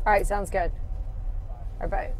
All right, sounds good. All right, bye.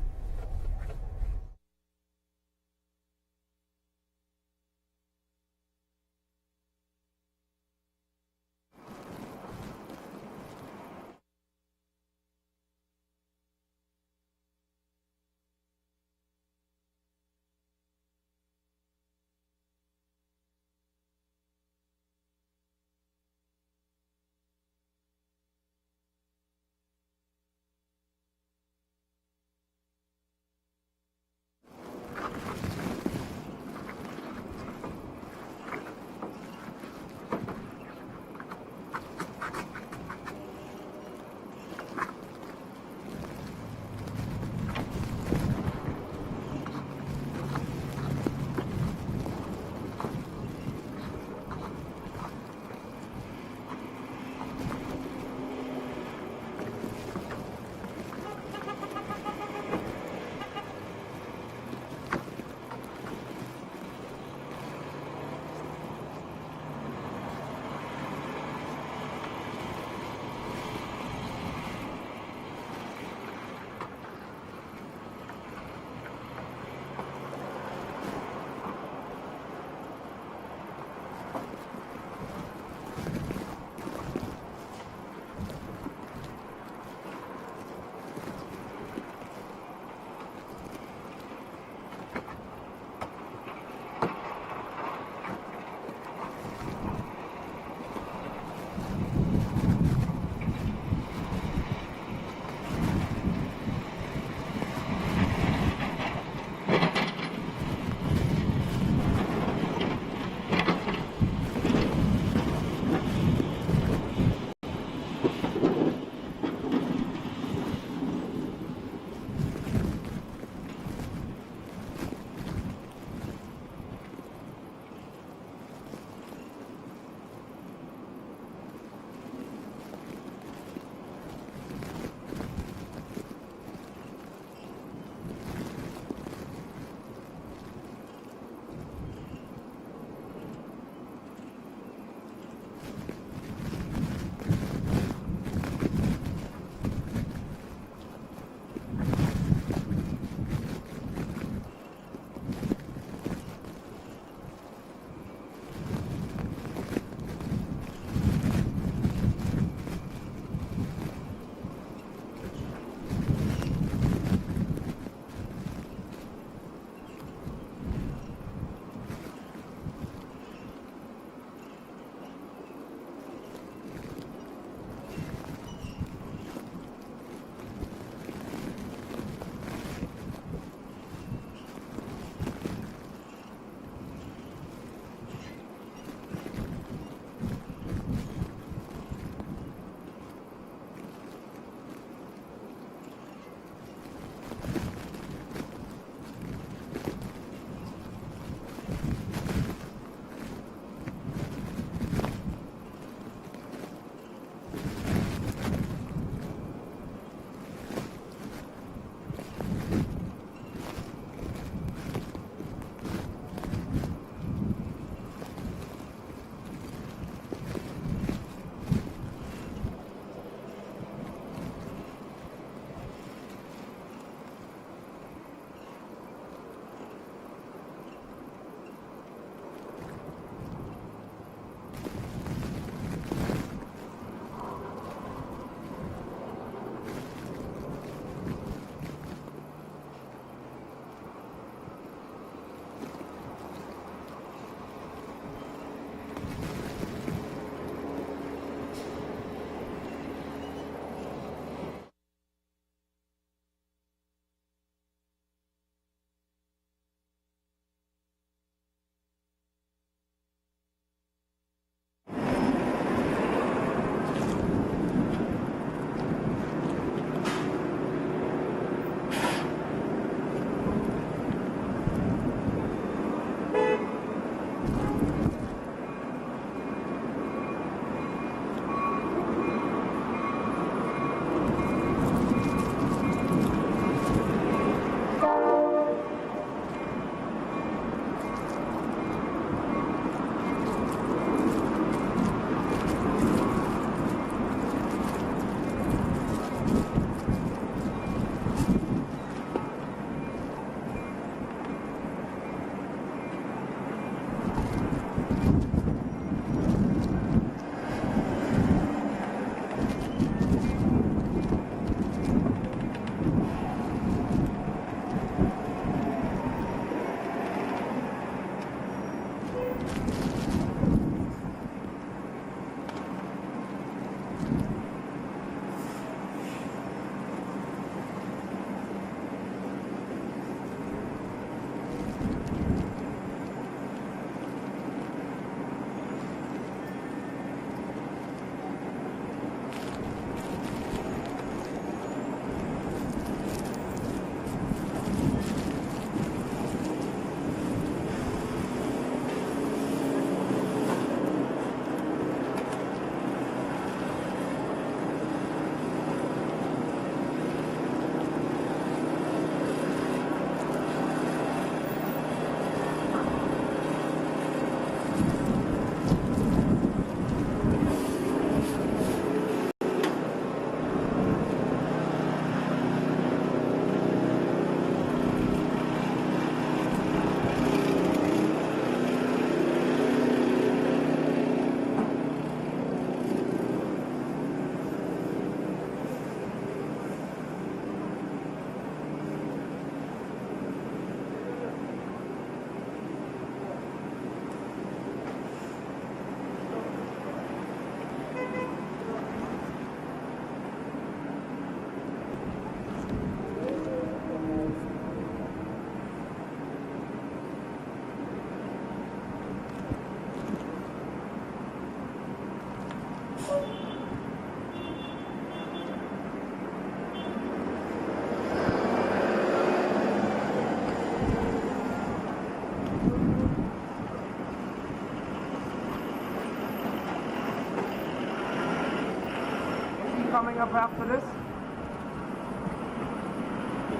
coming up after this?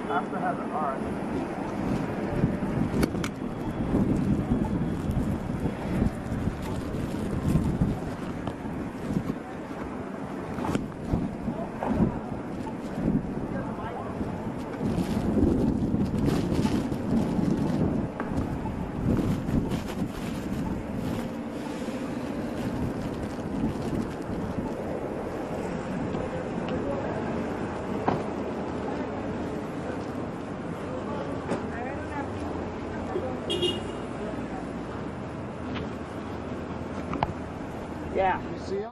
After Heather, alright. Yeah. You see him?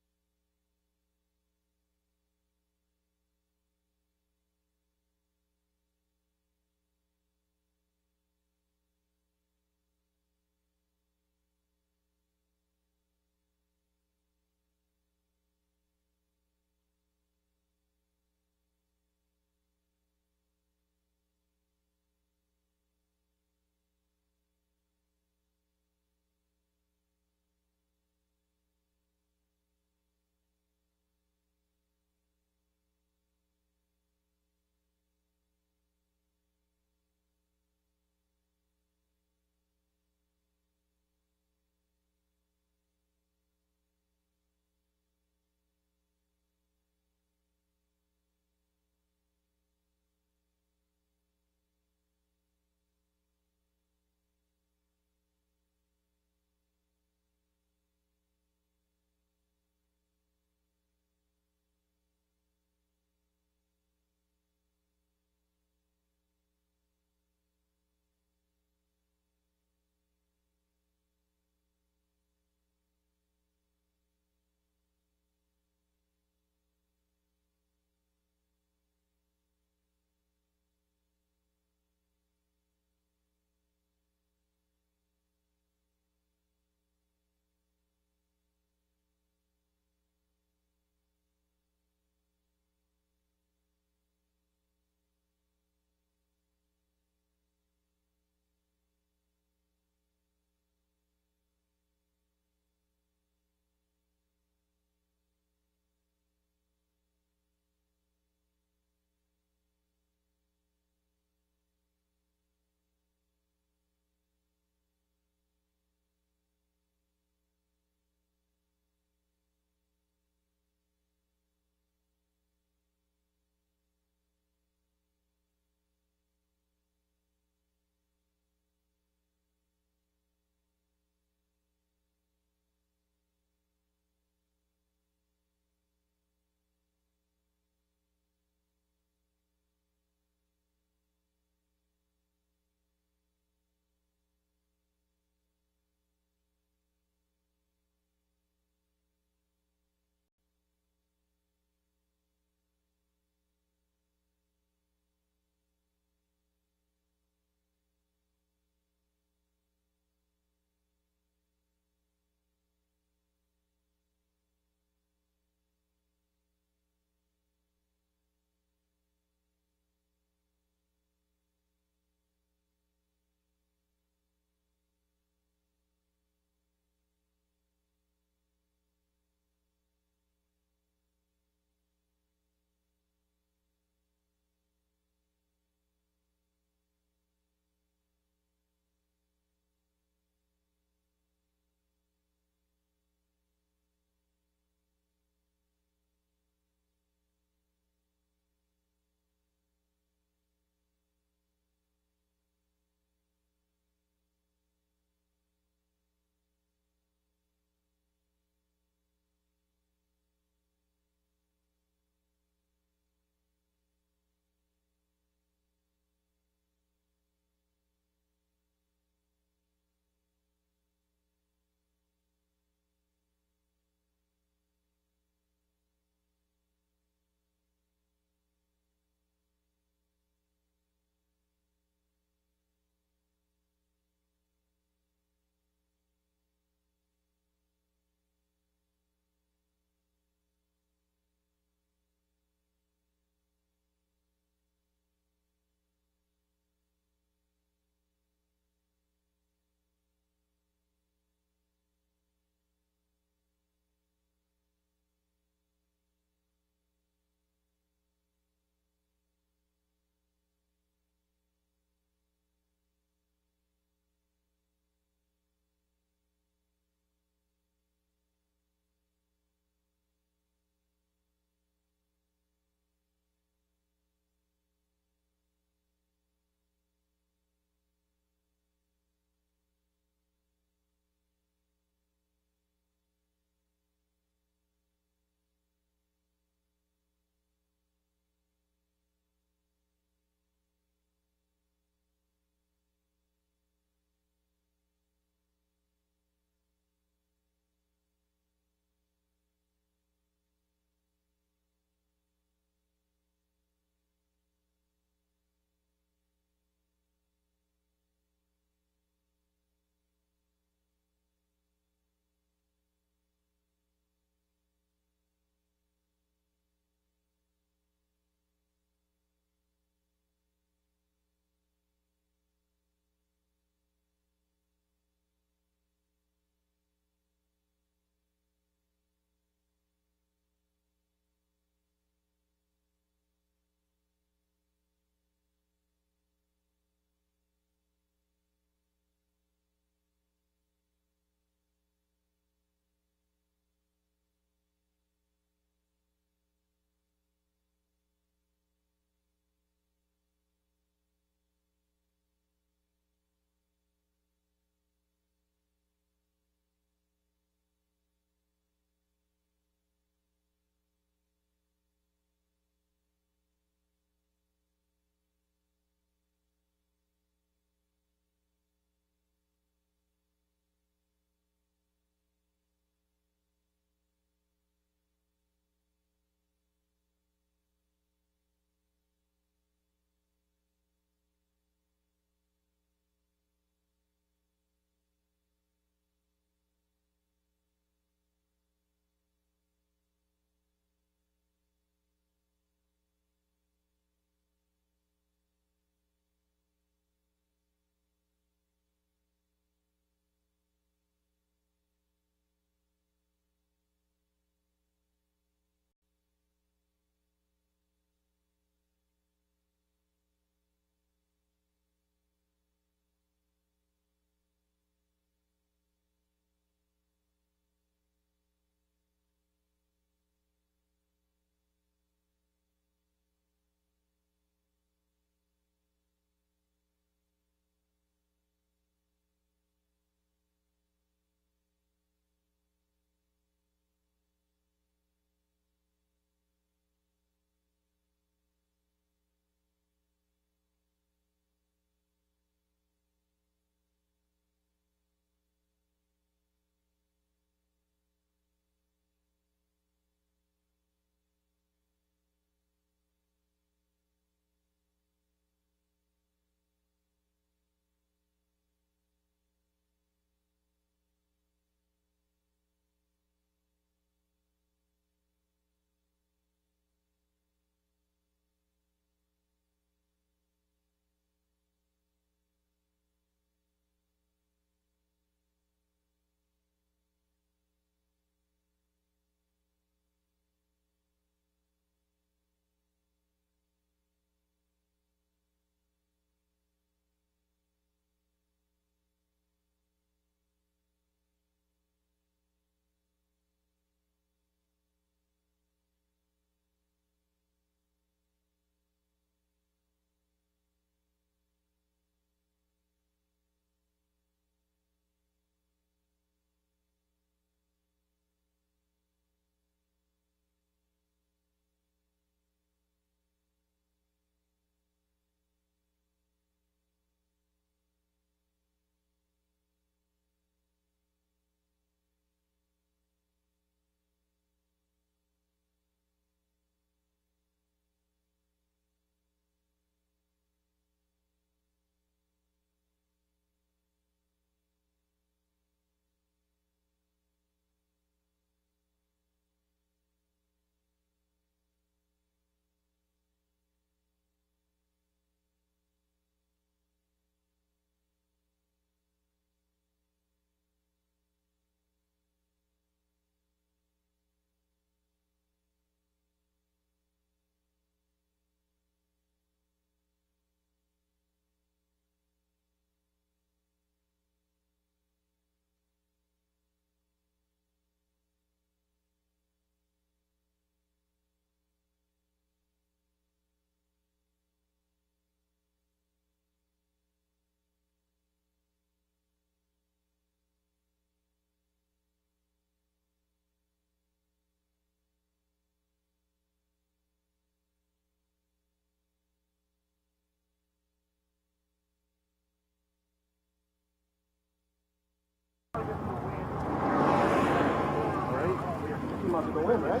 about to go in, right?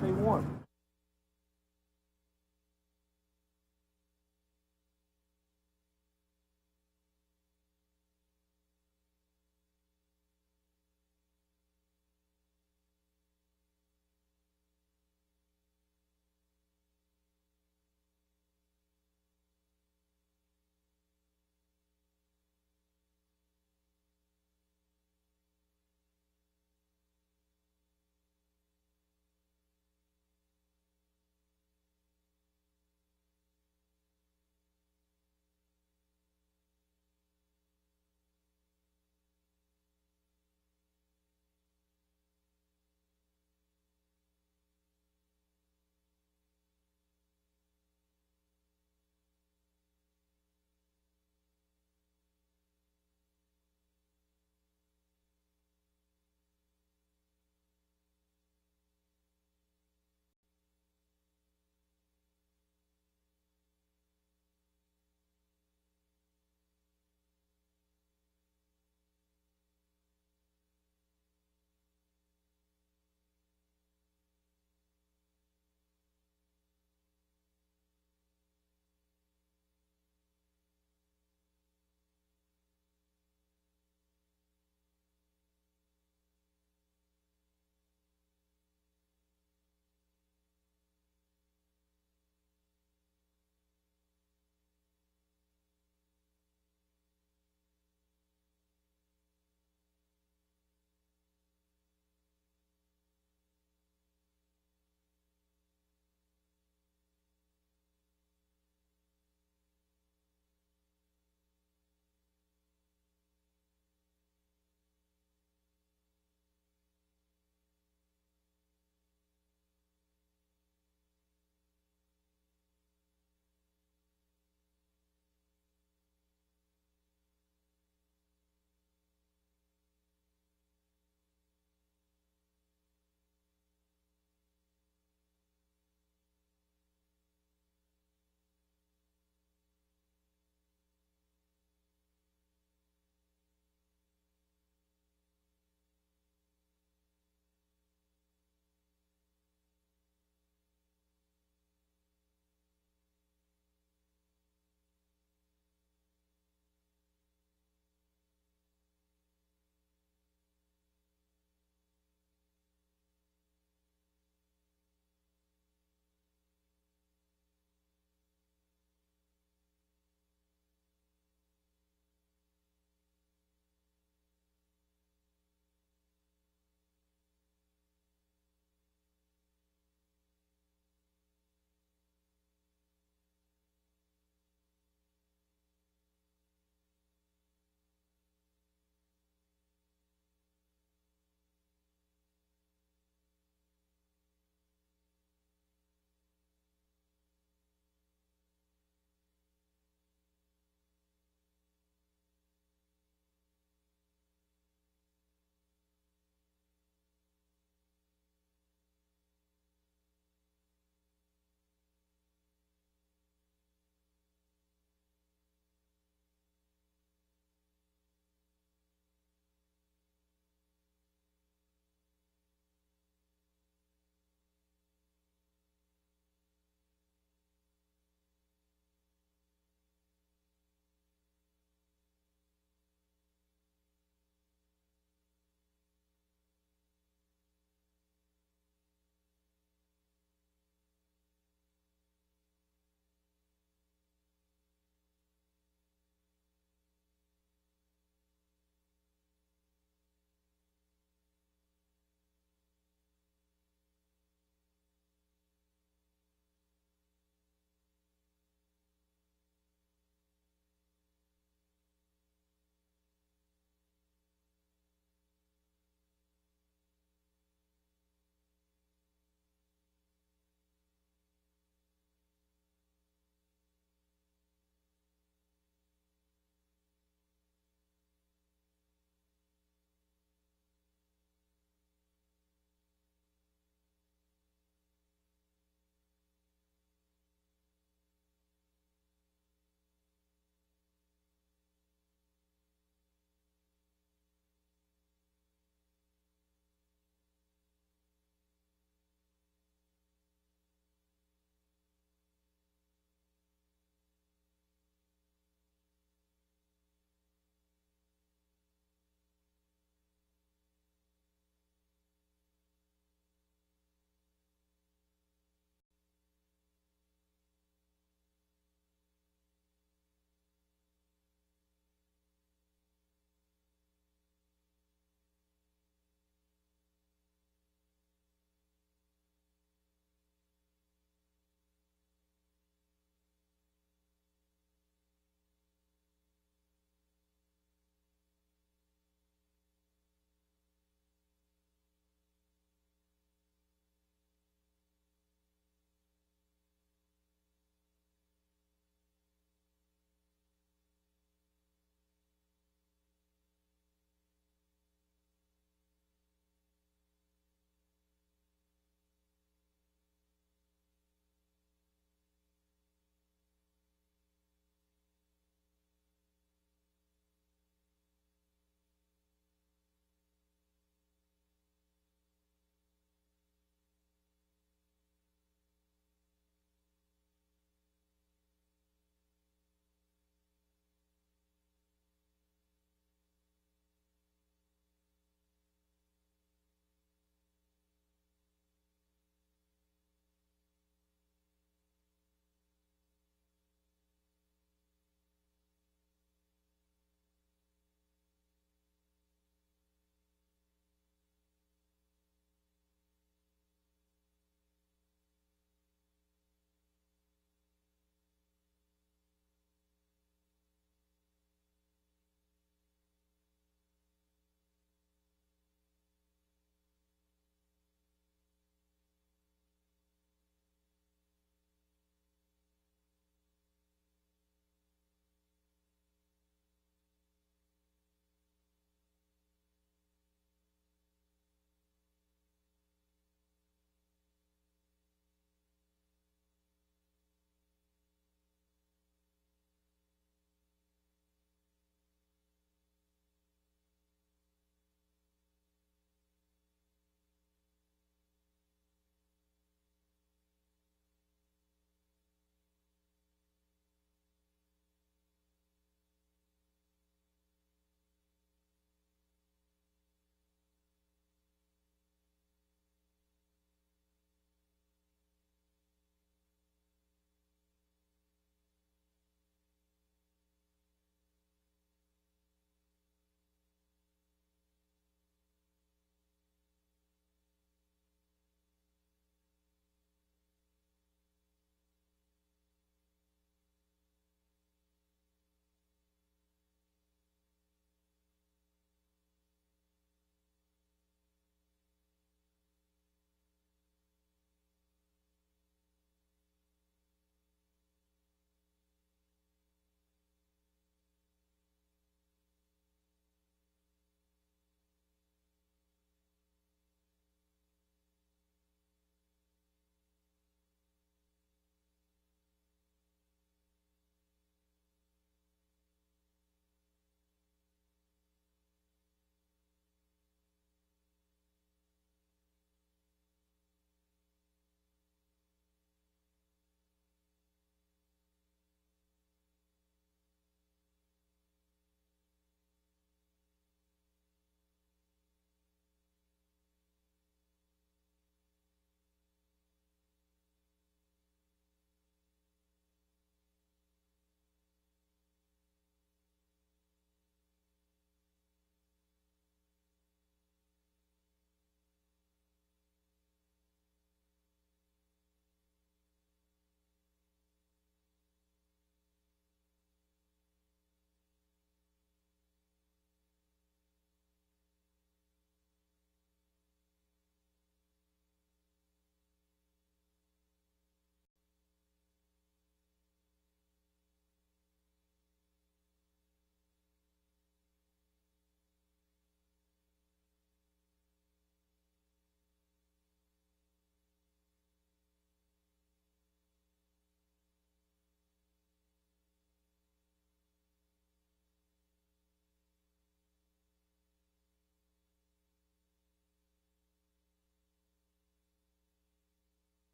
Stay warm.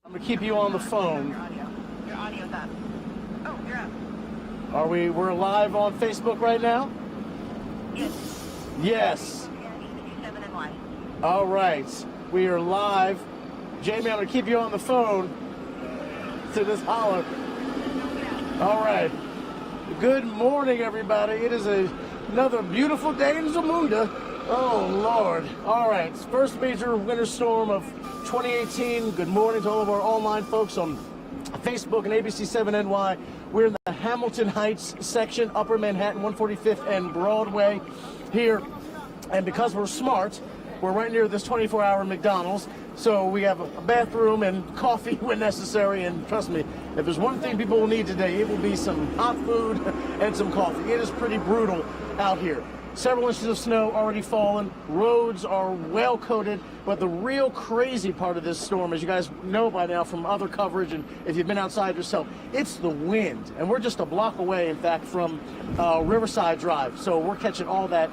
I'm gonna keep you on the phone. Your audio's up. Oh, you're up. We're live on Facebook right now? Yes. Yes. 7 and 1. All right. We are live. Jamie, I'm gonna keep you on the phone to this holler. All right. Good morning, everybody. It is another beautiful day in Zamunda. Oh, Lord. All right. First major winter storm of 2018. Good morning to all of our online folks on Facebook and ABC7NY. We're in the Hamilton Heights section, Upper Manhattan, 145th and Broadway here. And because we're smart, we're right near this 24-hour McDonald's. So we have a bathroom and coffee when necessary. And trust me, if there's one thing people will need today, it will be some hot food and some coffee. It is pretty brutal out here. Several inches of snow already fallen. Roads are well coated. But the real crazy part of this storm, as you guys know by now from other coverage, and if you've been outside yourself, it's the wind. And we're just a block away, in fact, from Riverside Drive. So we're catching all that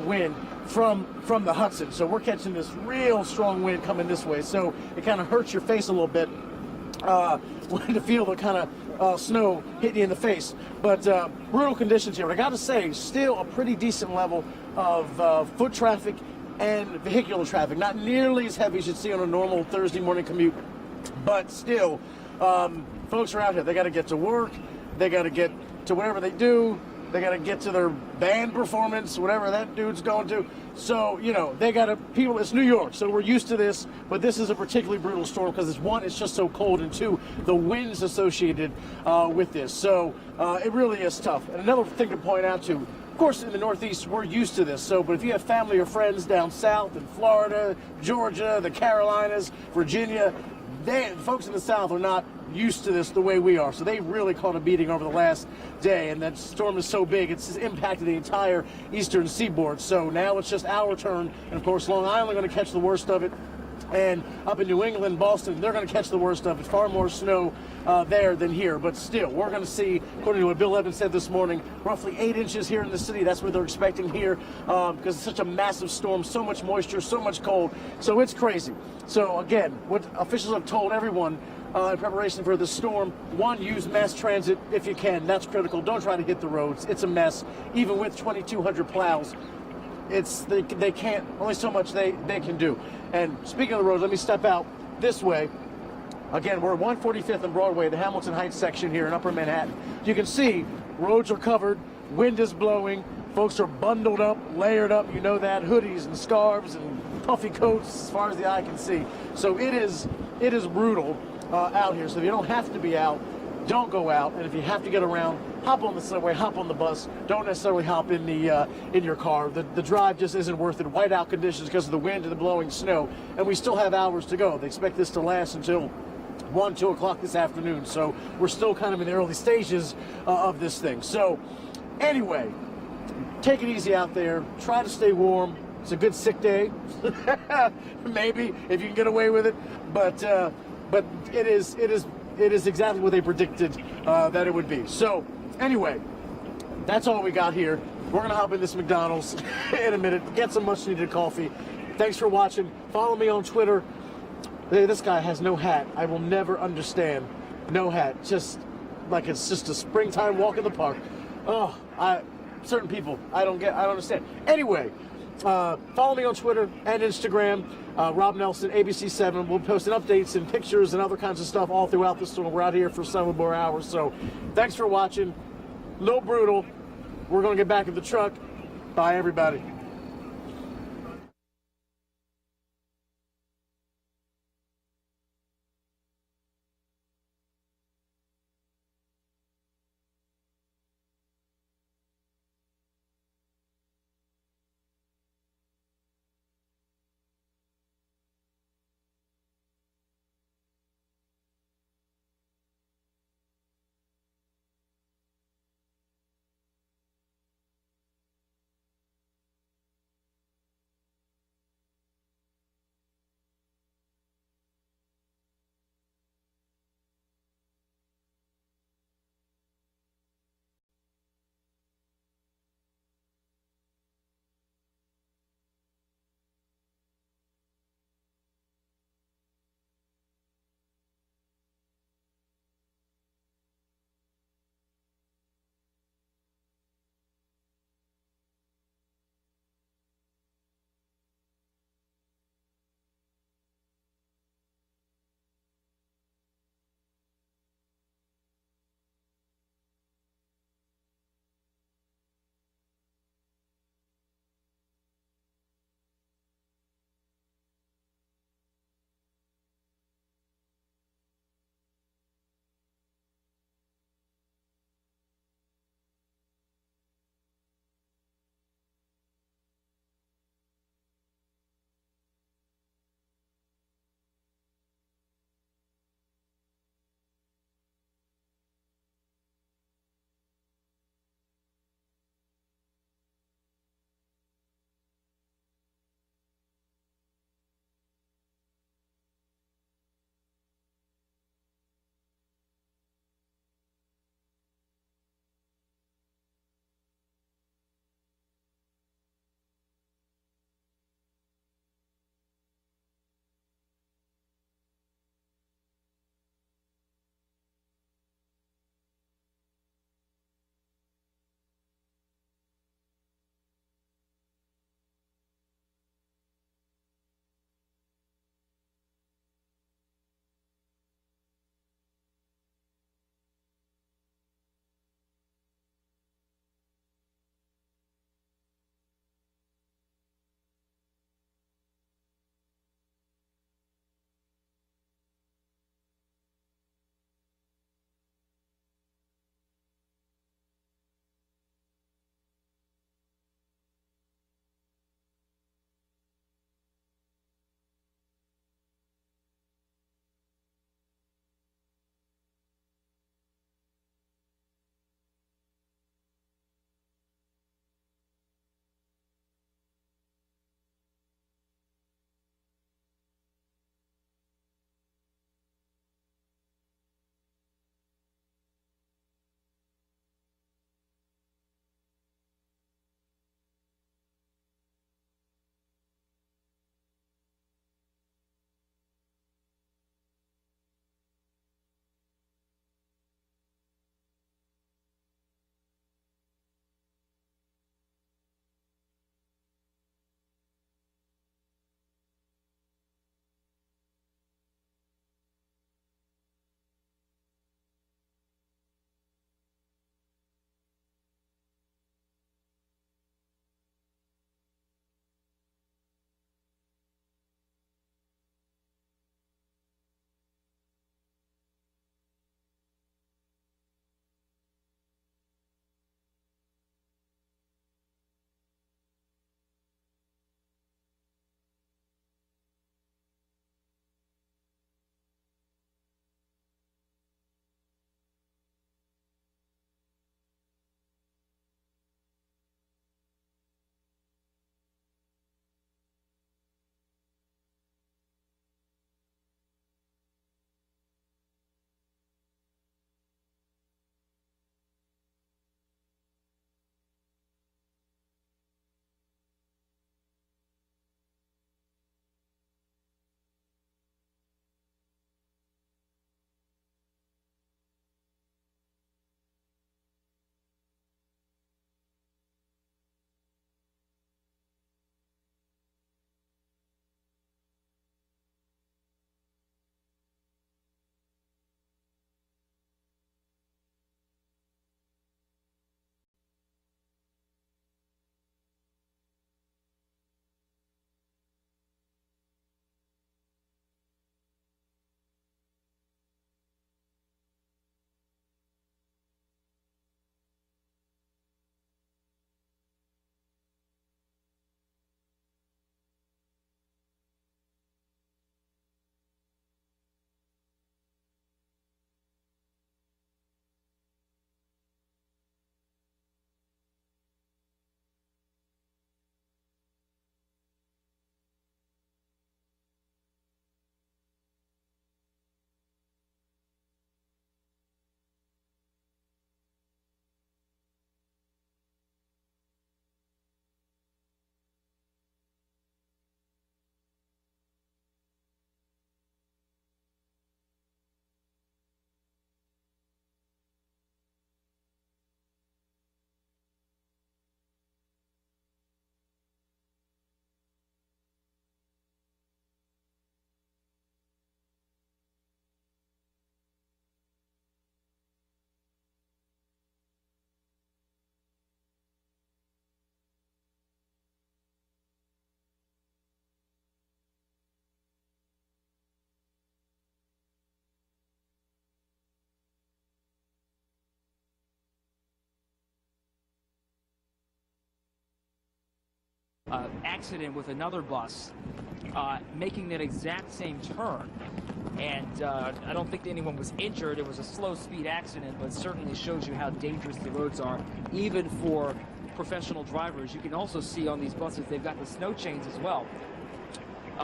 wind from the Hudson. So we're catching this real strong wind coming this way. So it kind of hurts your face a little bit to feel the kind of snow hit you in the face. But brutal conditions here. But I got to say, still a pretty decent level of foot traffic and vehicular traffic. Not nearly as heavy as you'd see on a normal Thursday morning commute, but still, folks are out here. They got to get to work. They got to get to whatever they do. They got to get to their band performance, whatever that dude's going to. So, you know, they got to, people, it's New York, so we're used to this, but this is a particularly brutal storm because it's one, it's just so cold, and two, the winds associated with this. So it really is tough. And another thing to point out too, of course, in the Northeast, we're used to this. So, but if you have family or friends down south in Florida, Georgia, the Carolinas, Virginia, folks in the South are not used to this the way we are. So they really caught a beating over the last day, and that storm is so big, it's impacted the entire eastern seaboard. So now it's just our turn, and of course Long Island are going to catch the worst of it, and up in New England, Boston, they're going to catch the worst of it. Far more snow there than here, but still, we're going to see, according to what Bill Evans said this morning, roughly 8 inches here in the city. That's what they're expecting here because it's such a massive storm, so much moisture, so much cold. So it's crazy. So again, what officials have told everyone in preparation for the storm, one, use mass transit if you can. That's critical. Don't try to hit the roads. It's a mess. Even with 2,200 plows, they can't, only so much they can do. And speaking of the roads, let me step out this way. Again, we're at 145th and Broadway, the Hamilton Heights section here in Upper Manhattan. You can see roads are covered, wind is blowing, folks are bundled up, layered up, you know that, hoodies and scarves and puffy coats as far as the eye can see. So it is brutal out here. So if you don't have to be out, don't go out. And if you have to get around, hop on the subway, hop on the bus. Don't necessarily hop in in your car. The drive just isn't worth it. Whiteout conditions because of the wind and the blowing snow. And we still have hours to go. They expect this to last until 1, 2 o'clock this afternoon. So we're still kind of in the early stages of this thing. So anyway, take it easy out there. Try to stay warm. It's a good sick day, maybe, if you can get away with it. But it is exactly what they predicted that it would be. So anyway, that's all we got here. We're gonna hop in this McDonald's in a minute, get some much needed coffee. Thanks for watching. Follow me on Twitter. Hey, this guy has no hat. I will never understand. No hat, just like it's just a springtime walk in the park. Oh, certain people, I don't understand. Anyway, follow me on Twitter and Instagram, Rob Nelson, ABC7. We'll post updates and pictures and other kinds of stuff all throughout the storm. We're out here for several more hours. So thanks for watching. A little brutal. We're going to get back in the truck. Bye, everybody. accident with another bus making that exact same turn. And I don't think anyone was injured. It was a slow speed accident, but certainly shows you how dangerous the roads are, even for professional drivers. You can also see on these buses, they've got the snow chains as well.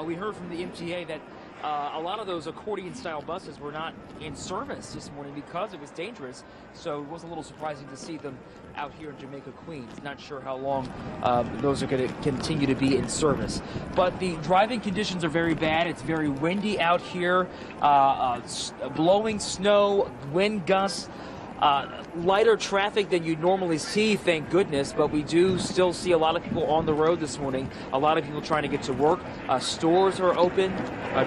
We heard from the MTA that a lot of those accordion-style buses were not in service this morning because it was dangerous, so it was a little surprising to see them out here in Jamaica, Queens. Not sure how long those are going to continue to be in service. But the driving conditions are very bad. It's very windy out here, blowing snow, wind gusts. Lighter traffic than you normally see, thank goodness, but we do still see a lot of people on the road this morning. A lot of people trying to get to work. Stores are open.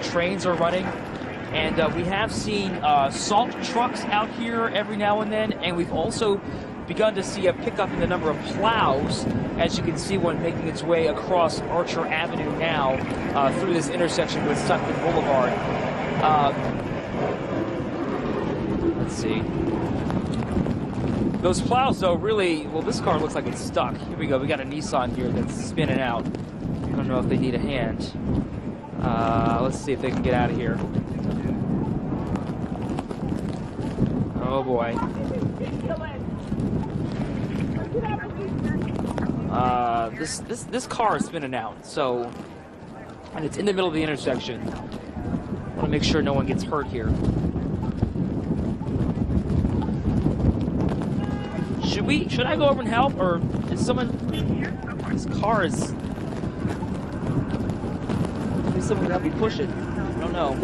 Trains are running. And we have seen salt trucks out here every now and then, and we've also begun to see a pickup in the number of plows, as you can see one making its way across Archer Avenue now through this intersection with Sutton Boulevard. Let's see. Those plows, though, really, well, this car looks like it's stuck. Here we go. We got a Nissan here that's spinning out. I don't know if they need a hand. Let's see if they can get out of here. Oh, boy. This car is spinning out, so, and it's in the middle of the intersection. I want to make sure no one gets hurt here. Should I go over and help, or is someone? This car is. Maybe someone can help me push it. I don't know.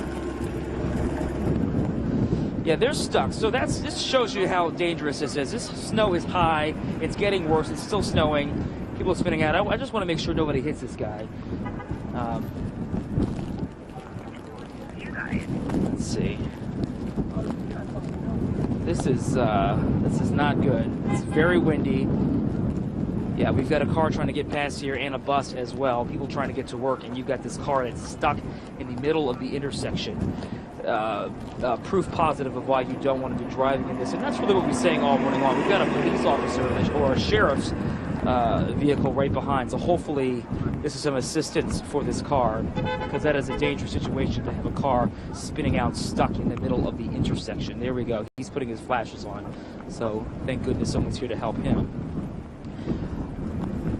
Yeah, they're stuck. So this shows you how dangerous this is. This snow is high. It's getting worse. It's still snowing. People are spinning out. I just want to make sure nobody hits this guy. Let's see. This is not good. It's very windy. Yeah, we've got a car trying to get past here and a bus as well. People trying to get to work, and you've got this car that's stuck in the middle of the intersection. Proof positive of why you don't want to be driving in this. And that's really what we're saying all morning long. We've got a police officer or a sheriff's vehicle right behind. So hopefully this is some assistance for this car, because that is a dangerous situation to have a car spinning out stuck in the middle of the intersection. There we go. He's putting his flashes on. So thank goodness someone's here to help him.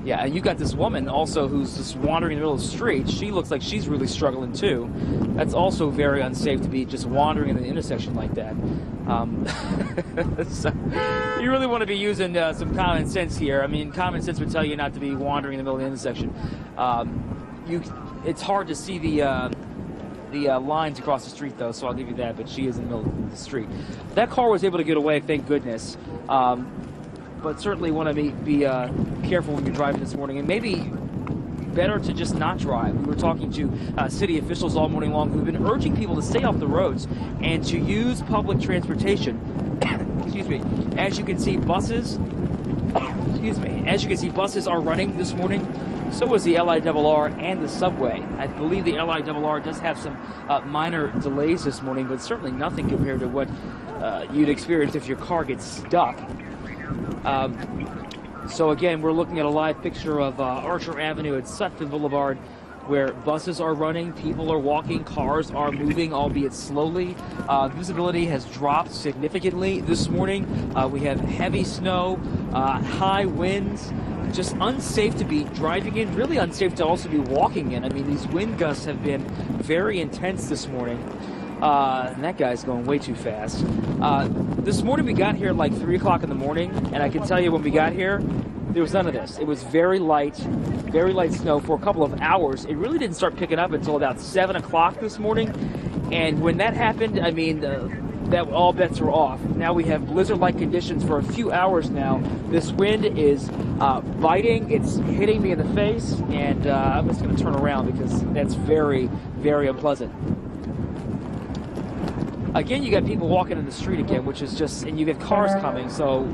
Yeah, and you got this woman also who's just wandering in the middle of the street. She looks like she's really struggling too. That's also very unsafe to be just wandering in the intersection like that. So you really want to be using some common sense here. I mean, common sense would tell you not to be wandering in the middle of the intersection. It's hard to see the lines across the street, though, so I'll give you that. But she is in the middle of the street. That car was able to get away, thank goodness. But certainly want to be careful when you're driving this morning, and maybe better to just not drive. We were talking to city officials all morning long who've been urging people to stay off the roads and to use public transportation. Excuse me. As you can see, buses. Excuse me. As you can see, buses are running this morning. So is the LIRR and the subway. I believe the LIRR does have some minor delays this morning, but certainly nothing compared to what you'd experience if your car gets stuck. So again, we're looking at a live picture of Archer Avenue at Sutphin Boulevard, where buses are running, people are walking, cars are moving, albeit slowly. Visibility has dropped significantly this morning. We have heavy snow, high winds, just unsafe to be driving in, really unsafe to also be walking in. I mean, these wind gusts have been very intense this morning. And that guy's going way too fast. This morning we got here at like 3 o'clock in the morning, and I can tell you when we got here, there was none of this. It was very light snow for a couple of hours. It really didn't start picking up until about 7 o'clock this morning. And when that happened, I mean, that all bets are off. Now we have blizzard-like conditions for a few hours now. This wind is biting. It's hitting me in the face, and I'm just going to turn around because that's very, very unpleasant. Again, you got people walking in the street again, which is just, and you get cars coming. So,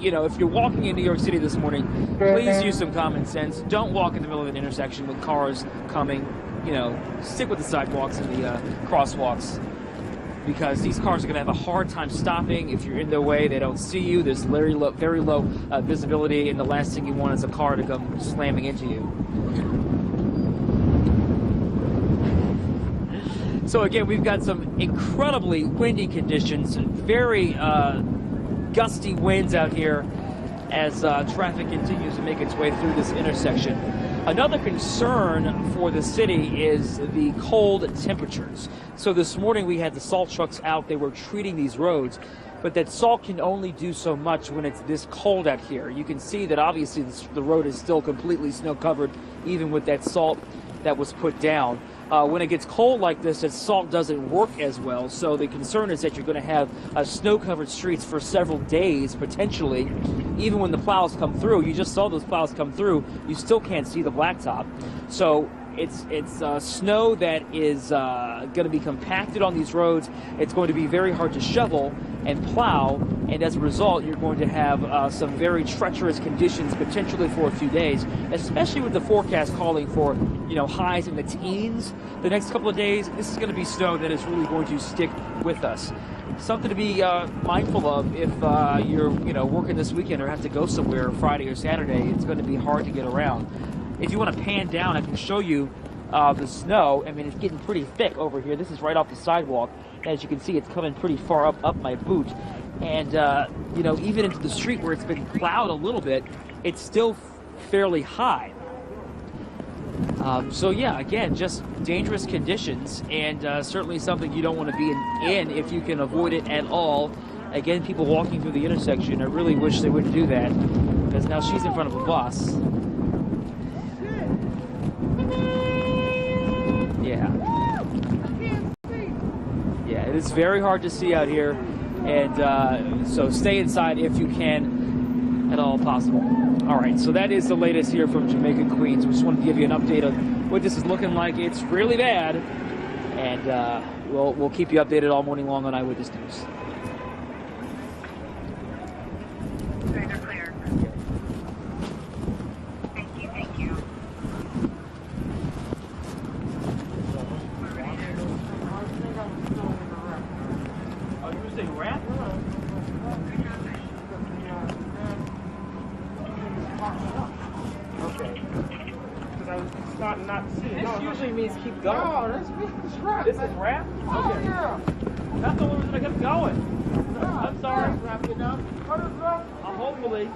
you know, if you're walking in New York City this morning, please use some common sense. Don't walk in the middle of an intersection with cars coming. You know, stick with the sidewalks and the crosswalks. because these cars are going to have a hard time stopping. If you're in their way, they don't see you. There's very low visibility, and the last thing you want is a car to come slamming into you. So again, we've got some incredibly windy conditions, very gusty winds out here as traffic continues to make its way through this intersection. Another concern for the city is the cold temperatures. So this morning we had the salt trucks out. They were treating these roads, but that salt can only do so much when it's this cold out here. You can see that obviously the road is still completely snow covered, even with that salt that was put down. When it gets cold like this, that salt doesn't work as well. So the concern is that you're going to have snow-covered streets for several days, potentially. Even when the plows come through, you just saw those plows come through, you still can't see the blacktop. So it's snow that is going to be compacted on these roads. It's going to be very hard to shovel and plow, and as a result, you're going to have some very treacherous conditions potentially for a few days, especially with the forecast calling for, highs in the teens the next couple of days. This is going to be snow that is really going to stick with us. Something to be mindful of if you're, working this weekend or have to go somewhere Friday or Saturday. It's going to be hard to get around. If you want to pan down, I can show you the snow. I mean, it's getting pretty thick over here. This is right off the sidewalk. As you can see, it's coming pretty far up my boot. And, even into the street where it's been plowed a little bit, it's still fairly high. So yeah, again, just dangerous conditions, and certainly something you don't want to be in if you can avoid it at all. Again, people walking through the intersection, I really wish they wouldn't do that, because now she's in front of a bus. Yeah, it is very hard to see out here, and so stay inside if you can at all possible. All right, so that is the latest here from Jamaica, Queens. We just wanted to give you an update on what this is looking like. It's really bad, and we'll keep you updated all morning long on Eyewitness News. They're clear. Thank you. Oh, you were saying rap? Okay. Because I was starting not to see it. This usually means keep going. No, this is rap. This is rap? Oh, Okay. yeah. That's the only reason I kept going. I'm sorry. Wrap it up. Hopefully.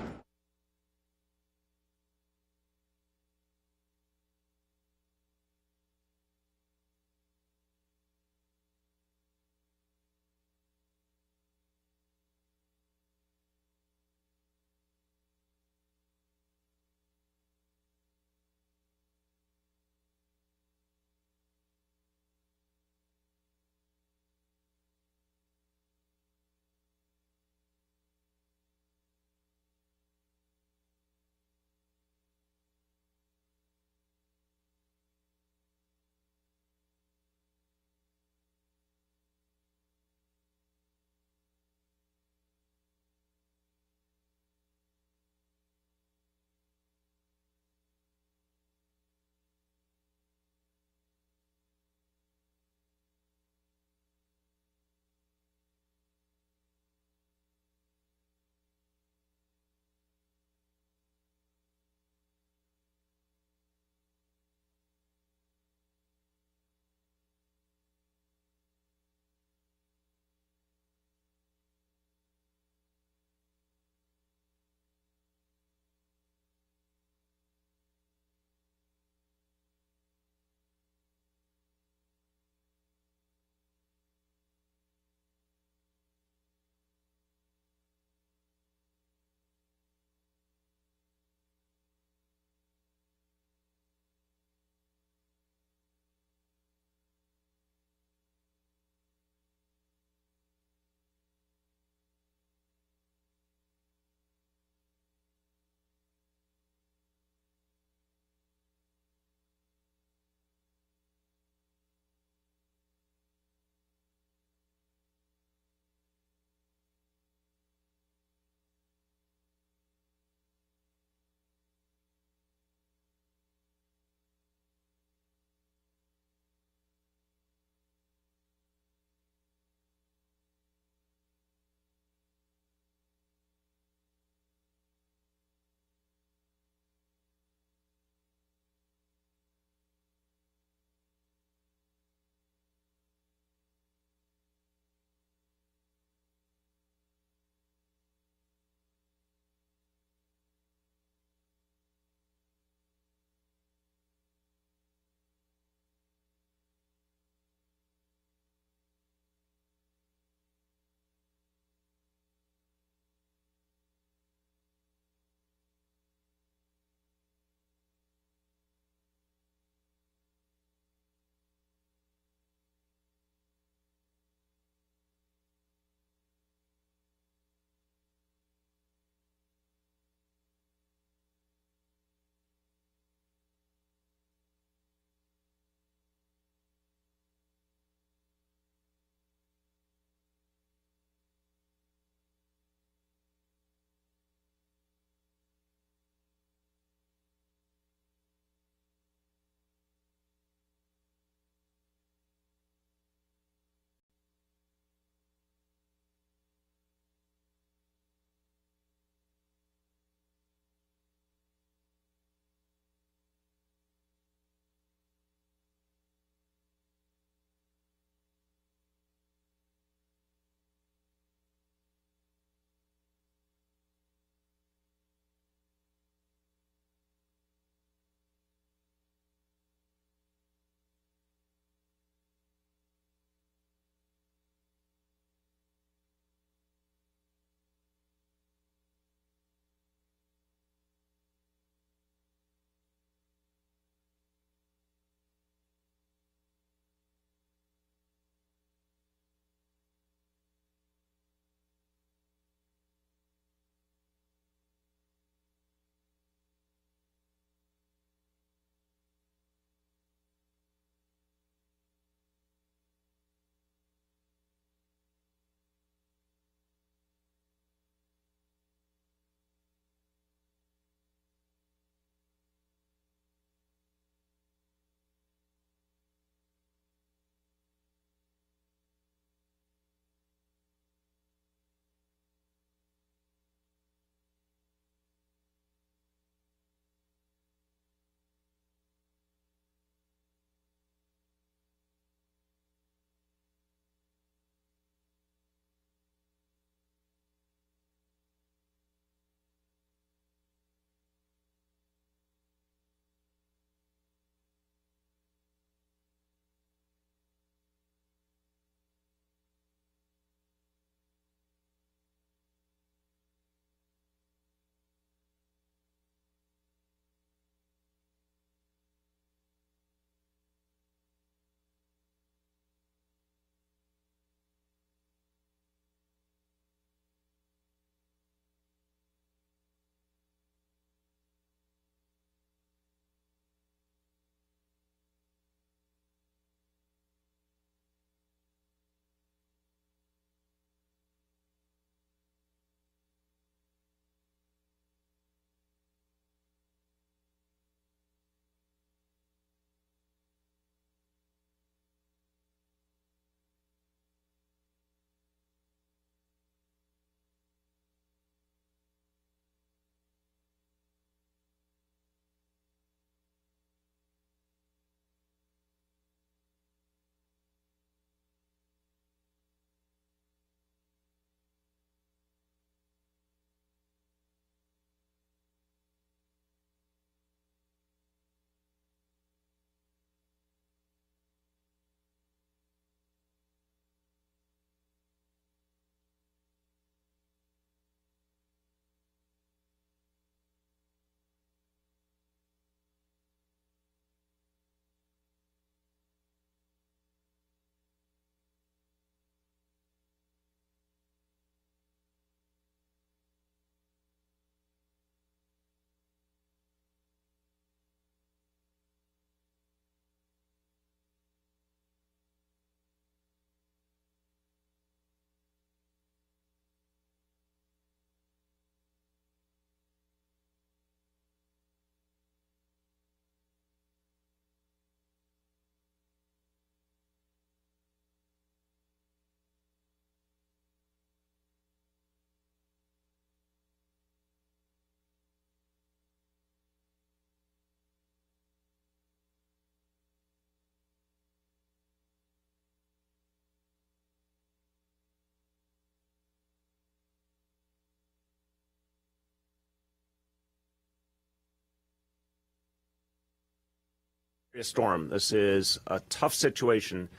storm. This is a tough situation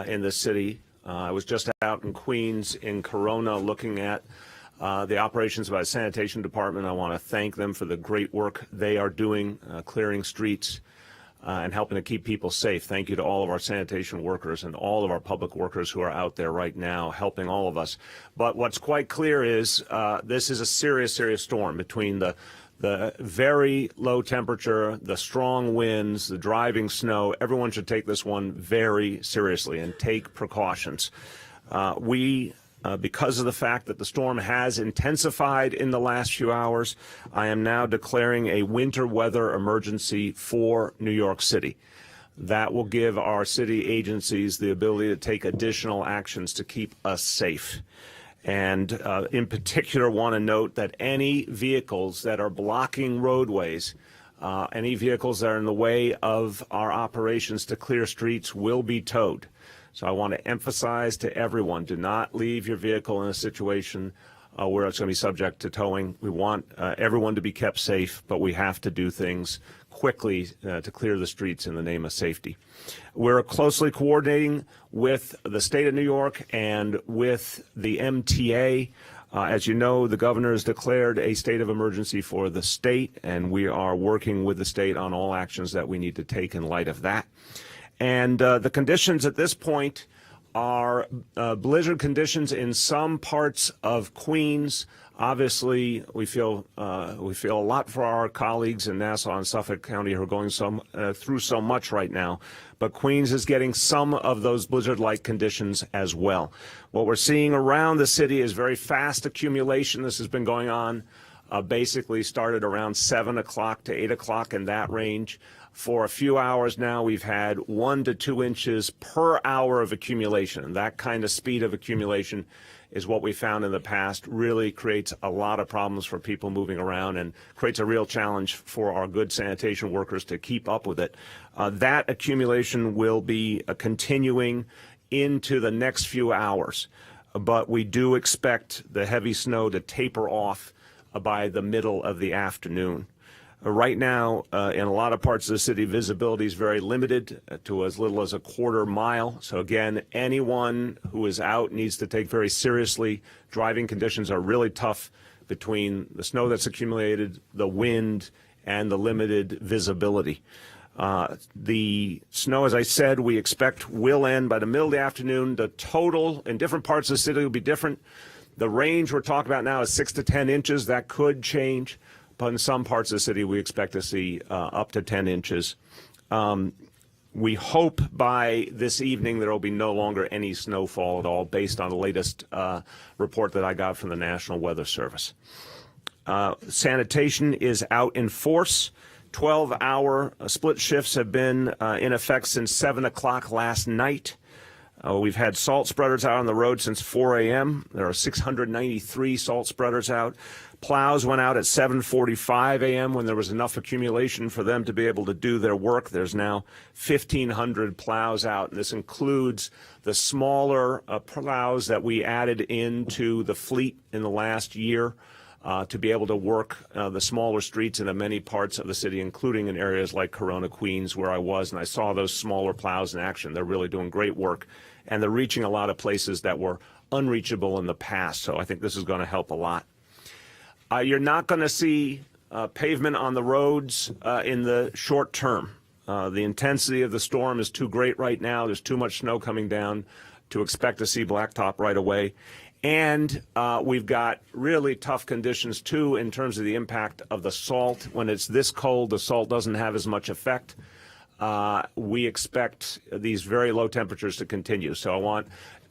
in the city. I was just out in Queens, in Corona, looking at the operations by the Sanitation Department. I want to thank them for the great work they are doing, clearing streets and helping to keep people safe. Thank you to all of our sanitation workers and all of our public workers who are out there right now helping all of us. But what's quite clear is this is a serious, serious storm between the very low temperature, the strong winds, the driving snow. Everyone should take this one very seriously and take precautions. Because of the fact that the storm has intensified in the last few hours, I am now declaring a winter weather emergency for New York City. That will give our city agencies the ability to take additional actions to keep us safe. And in particular, want to note that any vehicles that are blocking roadways, any vehicles that are in the way of our operations to clear streets will be towed. So I want to emphasize to everyone, do not leave your vehicle in a situation where it's going to be subject to towing. We want everyone to be kept safe, but we have to do things quickly to clear the streets in the name of safety. We're closely coordinating with the state of New York and with the MTA. As you know, the governor has declared a state of emergency for the state, and we are working with the state on all actions that we need to take in light of that. And the conditions at this point are blizzard conditions in some parts of Queens. Obviously, we feel a lot for our colleagues in Nassau and Suffolk County who are going through so much right now. But Queens is getting some of those blizzard-like conditions as well. What we're seeing around the city is very fast accumulation. This has been going on basically started around 7 o'clock to 8 o'clock in that range. For a few hours now, we've had 1 to 2 inches per hour of accumulation. And that kind of speed of accumulation is what we found in the past. Really creates a lot of problems for people moving around and creates a real challenge for our good sanitation workers to keep up with it. That accumulation will be continuing into the next few hours. But we do expect the heavy snow to taper off by the middle of the afternoon. Right now, in a lot of parts of the city, visibility is very limited to as little as a quarter mile. So again, anyone who is out needs to take very seriously. Driving conditions are really tough between the snow that's accumulated, the wind, and the limited visibility. The snow, as I said, we expect will end by the middle of the afternoon. The total in different parts of the city will be different. The range we're talking about now is 6 to 10 inches. That could change. But in some parts of the city, we expect to see up to 10 inches. We hope by this evening there will be no longer any snowfall at all, based on the latest report that I got from the National Weather Service. Sanitation is out in force. 12-hour split shifts have been in effect since 7 o'clock last night. We've had salt spreaders out on the road since 4 a.m. There are 693 salt spreaders out. Plows went out at 7:45 a.m. when there was enough accumulation for them to be able to do their work. There's now 1,500 plows out, and this includes the smaller plows that we added into the fleet in the last year to be able to work the smaller streets in many parts of the city, including in areas like Corona, Queens, where I was, and I saw those smaller plows in action. They're really doing great work, and they're reaching a lot of places that were unreachable in the past, so I think this is going to help a lot. You're not going to see pavement on the roads in the short term. The intensity of the storm is too great right now. There's too much snow coming down to expect to see blacktop right away. And we've got really tough conditions, too, in terms of the impact of the salt. When it's this cold, the salt doesn't have as much effect. We expect these very low temperatures to continue. So I want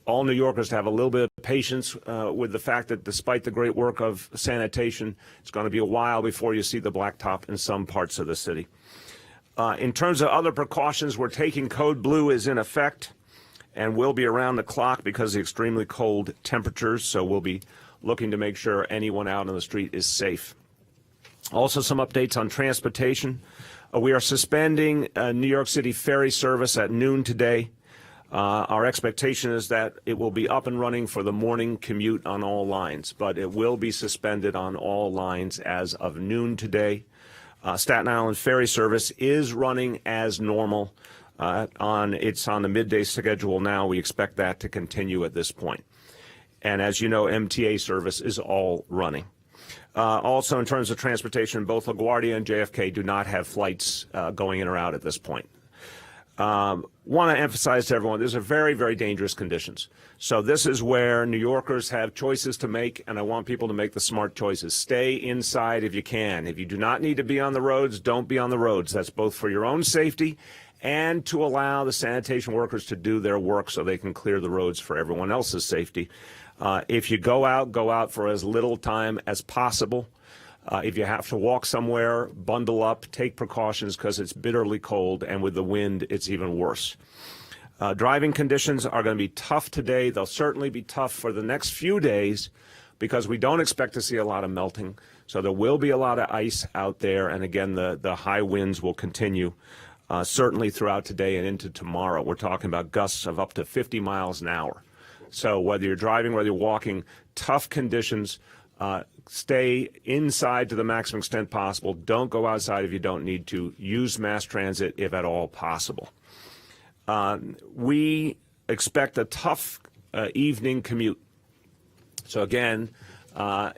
all New Yorkers to have a little bit of patience with the fact that despite the great work of sanitation, it's going to be a while before you see the blacktop in some parts of the city. In terms of other precautions we're taking, Code Blue is in effect and will be around the clock because of the extremely cold temperatures, so we'll be looking to make sure anyone out on the street is safe. Also, some updates on transportation. We are suspending New York City ferry service at noon today. Our expectation is that it will be up and running for the morning commute on all lines, but it will be suspended on all lines as of noon today. Staten Island ferry service is running as normal. It's on the midday schedule now. We expect that to continue at this point. And as you know, MTA service is all running. Also, in terms of transportation, both LaGuardia and JFK do not have flights going in or out at this point. Want to emphasize to everyone, these are very, very dangerous conditions. So this is where New Yorkers have choices to make, and I want people to make the smart choices. Stay inside if you can. If you do not need to be on the roads, don't be on the roads. That's both for your own safety and to allow the sanitation workers to do their work so they can clear the roads for everyone else's safety. If you go out for as little time as possible. If you have to walk somewhere, bundle up, take precautions because it's bitterly cold, and with the wind, it's even worse. Driving conditions are going to be tough today. They'll certainly be tough for the next few days because we don't expect to see a lot of melting. So there will be a lot of ice out there, and again, the high winds will continue certainly throughout today and into tomorrow. We're talking about gusts of up to 50 miles an hour. So whether you're driving, whether you're walking, tough conditions. Stay inside to the maximum extent possible. Don't go outside if you don't need to. Use mass transit if at all possible. We expect a tough evening commute. So again,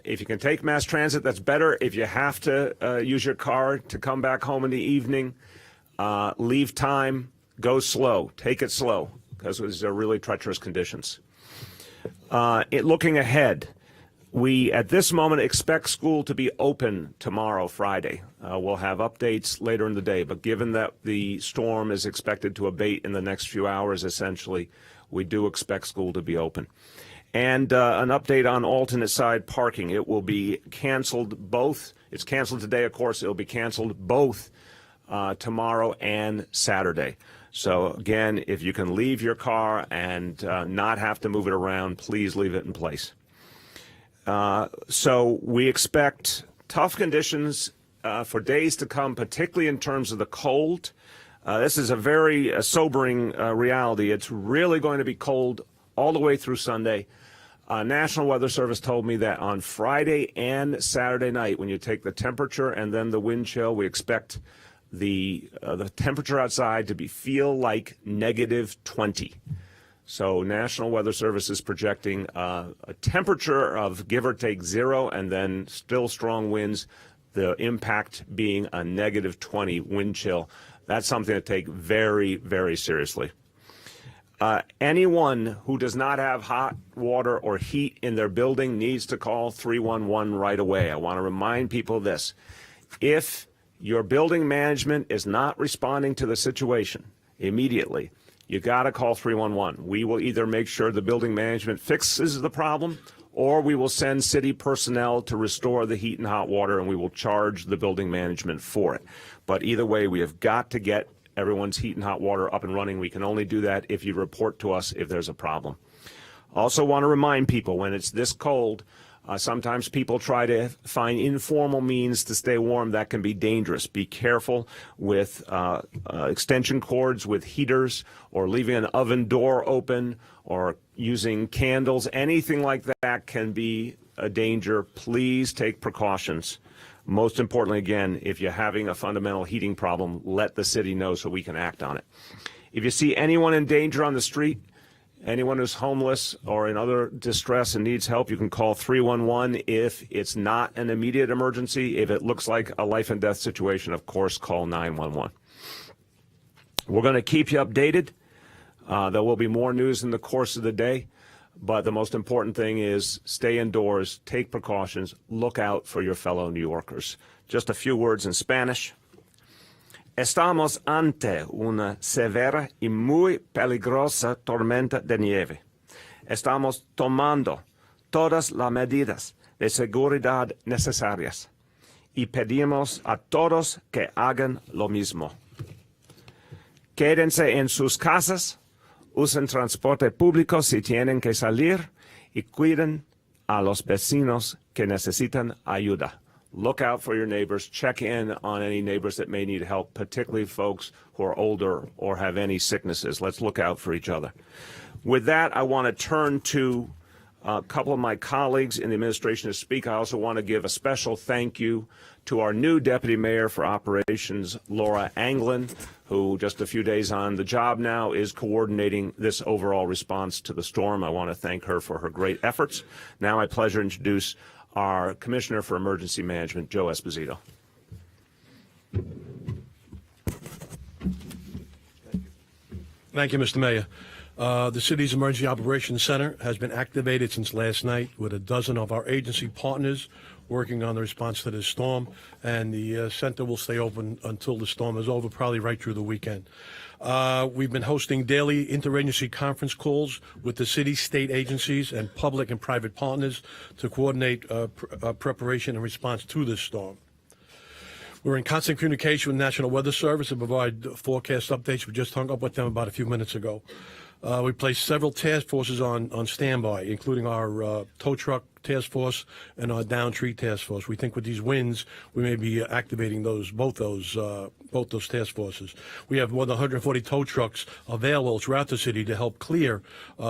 if you can take mass transit, that's better. If you have to use your car to come back home in the evening, leave time, go slow, take it slow, because these are really treacherous conditions. Looking ahead, we, at this moment, expect school to be open tomorrow, Friday. We'll have updates later in the day, but given that the storm is expected to abate in the next few hours, essentially, we do expect school to be open. And an update on alternate side parking. It will be canceled both. It's canceled today, of course. It'll be canceled both tomorrow and Saturday. So, again, if you can leave your car and not have to move it around, please leave it in place. So we expect tough conditions for days to come, particularly in terms of the cold. This is a very sobering reality. It's really going to be cold all the way through Sunday. National Weather Service told me that on Friday and Saturday night, when you take the temperature and then the wind chill, we expect the temperature outside to feel like negative 20. So National Weather Service is projecting a temperature of give or take 0 and then still strong winds, the impact being a negative 20 wind chill. That's something to take very, very seriously. Anyone who does not have hot water or heat in their building needs to call 311 right away. I want to remind people of this. If your building management is not responding to the situation immediately, you got to call 311. We will either make sure the building management fixes the problem, or we will send city personnel to restore the heat and hot water, and we will charge the building management for it. But either way, we have got to get everyone's heat and hot water up and running. We can only do that if you report to us if there's a problem. Also want to remind people, when it's this cold, sometimes people try to find informal means to stay warm. That can be dangerous. Be careful with extension cords, with heaters, or leaving an oven door open, or using candles. Anything like that can be a danger. Please take precautions. Most importantly, again, if you're having a fundamental heating problem, let the city know so we can act on it. If you see anyone in danger on the street, anyone who's homeless or in other distress and needs help, you can call 311. If it's not an immediate emergency, if it looks like a life and death situation, of course, call 911. We're going to keep you updated. There will be more news in the course of the day, but the most important thing is stay indoors, take precautions, look out for your fellow New Yorkers. Just a few words in Spanish. Estamos ante una severa y muy peligrosa tormenta de nieve. Estamos tomando todas las medidas de seguridad necesarias y pedimos a todos que hagan lo mismo. Quédense en sus casas, usen transporte público si tienen que salir y cuiden a los vecinos que necesitan ayuda. Look out for your neighbors. Check in on any neighbors that may need help, particularly folks who are older or have any sicknesses. Let's look out for each other. With that, I want to turn to a couple of my colleagues in the administration to speak. I also want to give a special thank you to our new Deputy Mayor for Operations, Laura Anglin, who just a few days on the job now is coordinating this overall response to the storm. I want to thank her for her great efforts. Now my pleasure to introduce our Commissioner for Emergency Management, Joe Esposito. Thank you, Mr. Mayor. The city's Emergency Operations Center has been activated since last night with a dozen of our agency partners working on the response to this storm, and the center will stay open until the storm is over, probably right through the weekend. We've been hosting daily interagency conference calls with the city, state agencies, and public and private partners to coordinate preparation and response to this storm. We're in constant communication with National Weather Service to provide forecast updates. We just hung up with them about a few minutes ago. We placed several task forces on standby, including our tow truck task force and our down tree task force. We think with these winds, we may be activating both those task forces. We have more than 140 tow trucks available throughout the city to help clear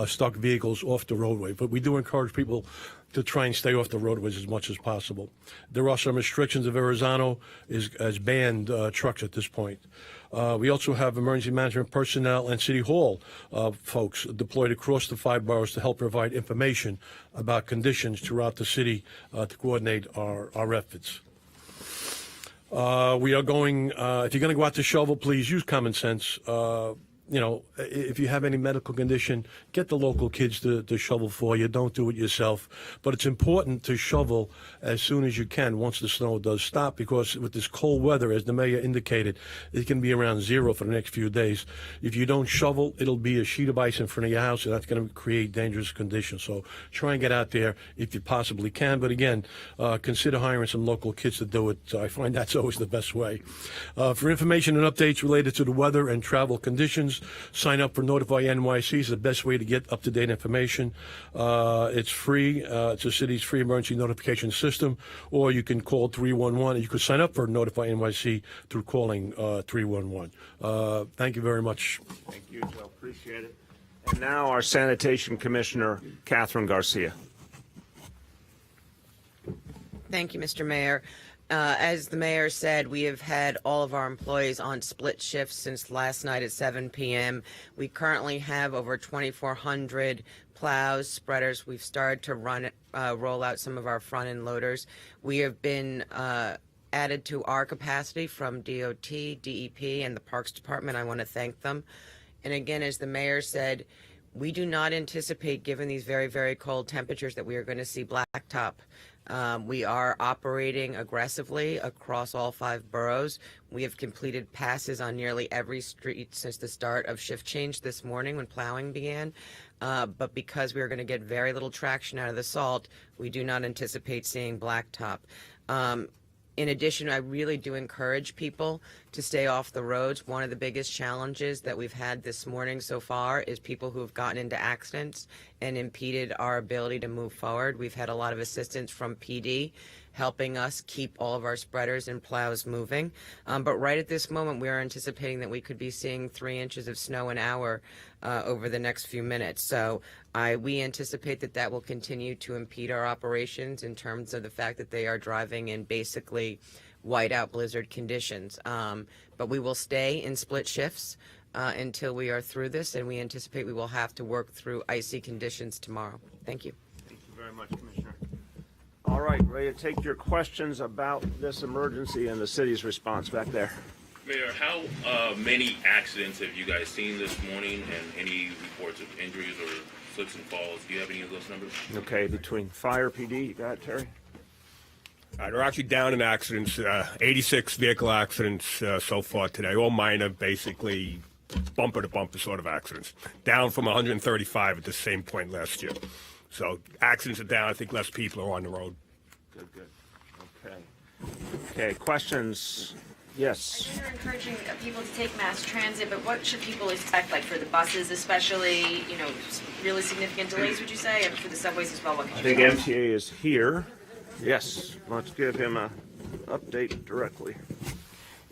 stuck vehicles off the roadway. But we do encourage people to try and stay off the roadways as much as possible. There are some restrictions. Verrazano has banned trucks at this point. We also have emergency management personnel and City Hall folks deployed across the 5 boroughs to help provide information about conditions throughout the city to coordinate our efforts. We are going, if you're going to go out to shovel, please use common sense. If you have any medical condition, get the local kids to shovel for you. Don't do it yourself. But it's important to shovel as soon as you can once the snow does stop, because with this cold weather, as the mayor indicated, it can be around 0 for the next few days. If you don't shovel, it'll be a sheet of ice in front of your house, and that's going to create dangerous conditions. So try and get out there if you possibly can. But again, consider hiring some local kids to do it. I find that's always the best way. For information and updates related to the weather and travel conditions, sign up for Notify NYC is the best way to get up-to-date information. It's free. It's the city's free emergency notification system, or you can call 311. You could sign up for Notify NYC through calling 311. Thank you very much. Thank you, Joe. Appreciate it. And now our Sanitation Commissioner, Catherine Garcia. Thank you, Mr. Mayor. As the mayor said, we have had all of our employees on split shifts since last night at 7 p.m. We currently have over 2,400 plows, spreaders. We've started to roll out some of our front-end loaders. We have been added to our capacity from DOT, DEP, and the Parks Department. I want to thank them. And again, as the mayor said, we do not anticipate, given these very, very cold temperatures, that we are going to see blacktop. We are operating aggressively across all 5 boroughs. We have completed passes on nearly every street since the start of shift change this morning when plowing began. But because we are going to get very little traction out of the salt, we do not anticipate seeing blacktop. In addition, I really do encourage people to stay off the roads. One of the biggest challenges that we've had this morning so far is people who have gotten into accidents and impeded our ability to move forward. We've had a lot of assistance from PD helping us keep all of our spreaders and plows moving. But right at this moment, we are anticipating that we could be seeing 3 inches of snow an hour over the next few minutes. So we anticipate that will continue to impede our operations in terms of the fact that they are driving in basically whiteout blizzard conditions. But we will stay in split shifts until we are through this, and we anticipate we will have to work through icy conditions tomorrow. Thank you. Thank you very much, Commissioner. All right, ready to take your questions about this emergency and the city's response back there. Mayor, how many accidents have you guys seen this morning, and any reports of injuries or slips and falls? Do you have any of those numbers? Okay, between fire, PD, you got it, Terry? They're actually down in accidents, 86 vehicle accidents so far today, all minor, basically bumper-to-bumper sort of accidents, down from 135 at the same point last year. So accidents are down. I think less people are on the road. Good, good. Okay. Okay, questions? Yes. I know you're encouraging people to take mass transit, but what should people expect, like for the buses especially, really significant delays, would you say, and for the subways as well? What can I think MTA is here. Yes, let's give him an update directly.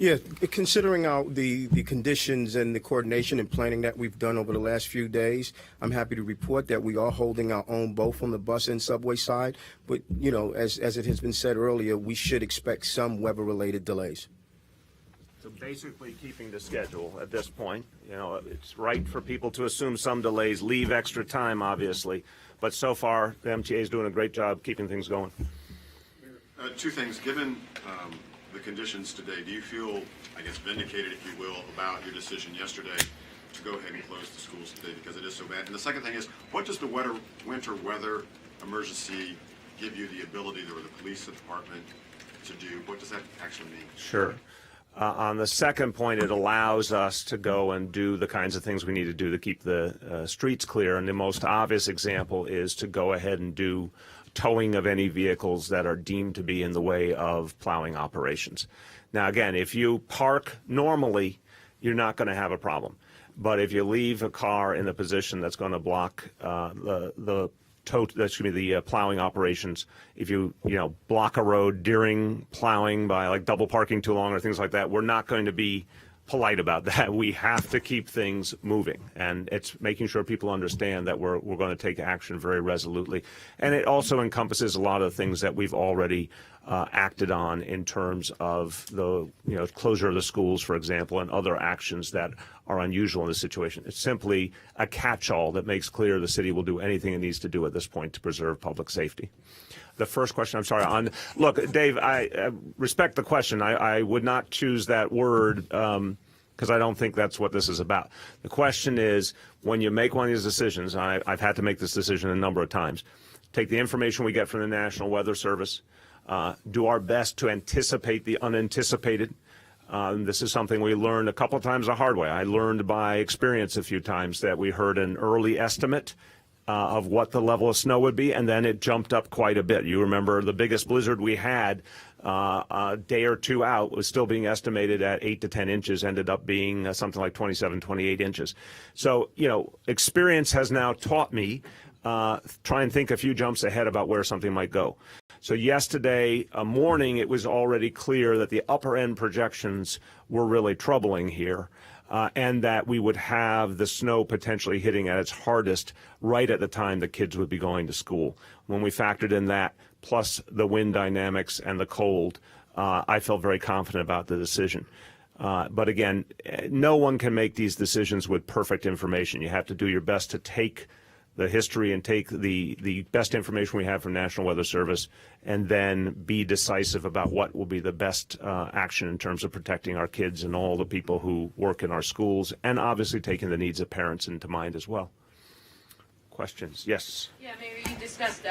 Yeah, considering the conditions and the coordination and planning that we've done over the last few days, I'm happy to report that we are holding our own both on the bus and subway side. But, you know, as it has been said earlier, we should expect some weather-related delays. So basically keeping the schedule at this point. You know, it's right for people to assume some delays, leave extra time, obviously. But so far, the MTA is doing a great job keeping things going. Two things. Given the conditions today, do you feel, I guess, vindicated, if you will, about your decision yesterday to go ahead and close the schools today because it is so bad? And the second thing is, what does the winter weather emergency give you the ability, or the police department, to do? What does that actually mean? Sure. On the second point, it allows us to go and do the kinds of things we need to do to keep the streets clear. And the most obvious example is to go ahead and do towing of any vehicles that are deemed to be in the way of plowing operations. Now, again, if you park normally, you're not going to have a problem. But if you leave a car in a position that's going to block the plowing operations, if you block a road during plowing by like double parking too long or things like that, we're not going to be polite about that. We have to keep things moving, and it's making sure people understand that we're going to take action very resolutely. And it also encompasses a lot of things that we've already acted on in terms of the closure of the schools, for example, and other actions that are unusual in this situation. It's simply a catch-all that makes clear the city will do anything it needs to do at this point to preserve public safety. The first question, I'm sorry, look, Dave, I respect the question. I would not choose that word because I don't think that's what this is about. The question is, when you make one of these decisions, and I've had to make this decision a number of times, take the information we get from the National Weather Service, do our best to anticipate the unanticipated. This is something we learned a couple of times the hard way. I learned by experience a few times that we heard an early estimate of what the level of snow would be, and then it jumped up quite a bit. You remember the biggest blizzard we had a day or two out was still being estimated at 8 to 10 inches, ended up being something like 27, 28 inches. So, experience has now taught me try and think a few jumps ahead about where something might go. So yesterday morning, it was already clear that the upper end projections were really troubling here. And that we would have the snow potentially hitting at its hardest right at the time the kids would be going to school. When we factored in that, plus the wind dynamics and the cold, I felt very confident about the decision. But again, no one can make these decisions with perfect information. You have to do your best to take the history and take the best information we have from National Weather Service and then be decisive about what will be the best action in terms of protecting our kids and all the people who work in our schools, and obviously taking the needs of parents into mind as well. Questions? Yes. Yeah, maybe you discussed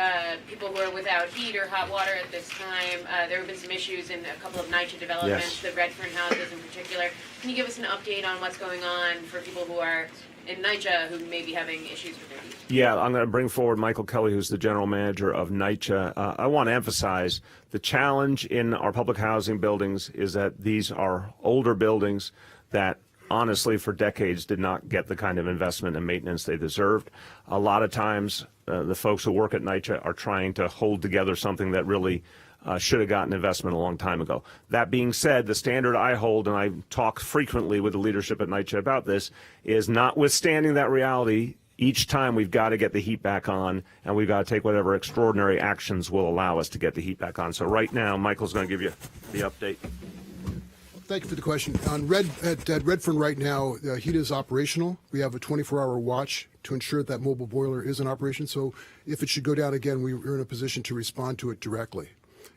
people who are without heat or hot water at this time. There have been some issues in a couple of NYCHA developments, Yes. the Redfern houses in particular. Can you give us an update on what's going on for people who are in NYCHA who may be having issues with their heat? Yeah, I'm going to bring forward Michael Kelly, who's the general manager of NYCHA. I want to emphasize the challenge in our public housing buildings is that these are older buildings that honestly for decades did not get the kind of investment and maintenance they deserved. A lot of times the folks who work at NYCHA are trying to hold together something that really should have gotten investment a long time ago. That being said, the standard I hold, and I talk frequently with the leadership at NYCHA about this, is notwithstanding that reality, each time we've got to get the heat back on, and we've got to take whatever extraordinary actions will allow us to get the heat back on. So right now, Michael's going to give you the update. Thank you for the question. On Redfern right now, heat is operational. We have a 24-hour watch to ensure that mobile boiler is in operation. So if it should go down again, we're in a position to respond to it directly.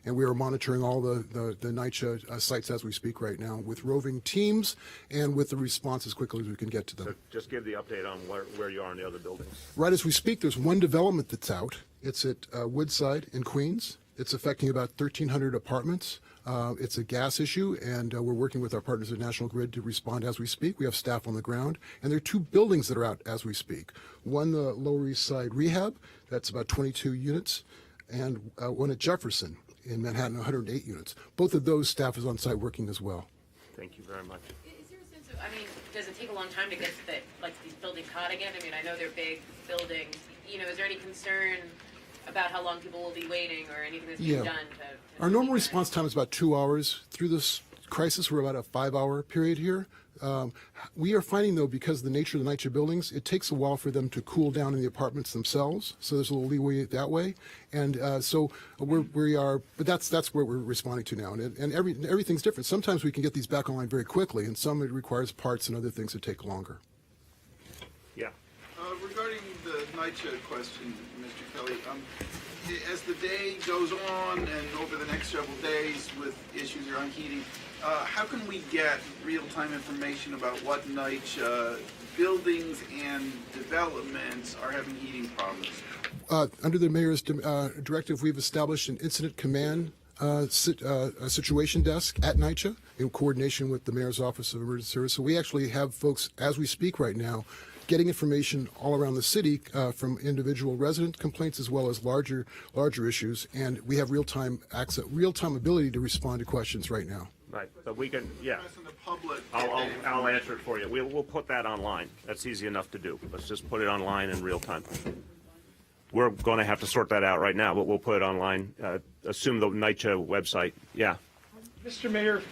And we are monitoring all the NYCHA sites as we speak right now with roving teams and with the response as quickly as we can get to them. So just give the update on where you are in the other buildings. Right as we speak, there's one development that's out. It's at Woodside in Queens. It's affecting about 1,300 apartments. It's a gas issue, and we're working with our partners at National Grid to respond as we speak. We have staff on the ground, and there are two buildings that are out as we speak. One, the Lower East Side Rehab, that's about 22 units, and one at Jefferson in Manhattan, 108 units. Both of those staff is on site working as well. Thank you very much. Is there a sense of, does it take a long time to get these buildings hot again? I know they're big buildings. Is there any concern about how long people will be waiting or anything that's being done to Our normal response time is about 2 hours. Through this crisis. We're about a 5-hour period here. We are finding, though, because of the nature of the NYCHA buildings, it takes a while for them to cool down in the apartments themselves. So there's a little leeway that way. And so we are, but that's where we're responding to now. And everything's different. Sometimes we can get these back online very quickly, and some it requires parts and other things that take longer. Yeah. Regarding the NYCHA question, Mr. Kelly, as the day goes on and over the next several days with issues around heating, how can we get real-time information about what NYCHA buildings and developments are having heating problems? Under the mayor's directive, we've established an incident command a situation desk at NYCHA in coordination with the mayor's office of emergency service. So we actually have folks, as we speak right now, getting information all around the city from individual resident complaints as well as larger issues, and we have real-time access, real-time ability to respond to questions right now. Right, but we can, yeah. I'll answer it for you. We'll put that online. That's easy enough to do. Let's just put it online in real time. We're going to have to sort that out right now, but we'll put it online. Assume the NYCHA website. Yeah. Mr. Mayor,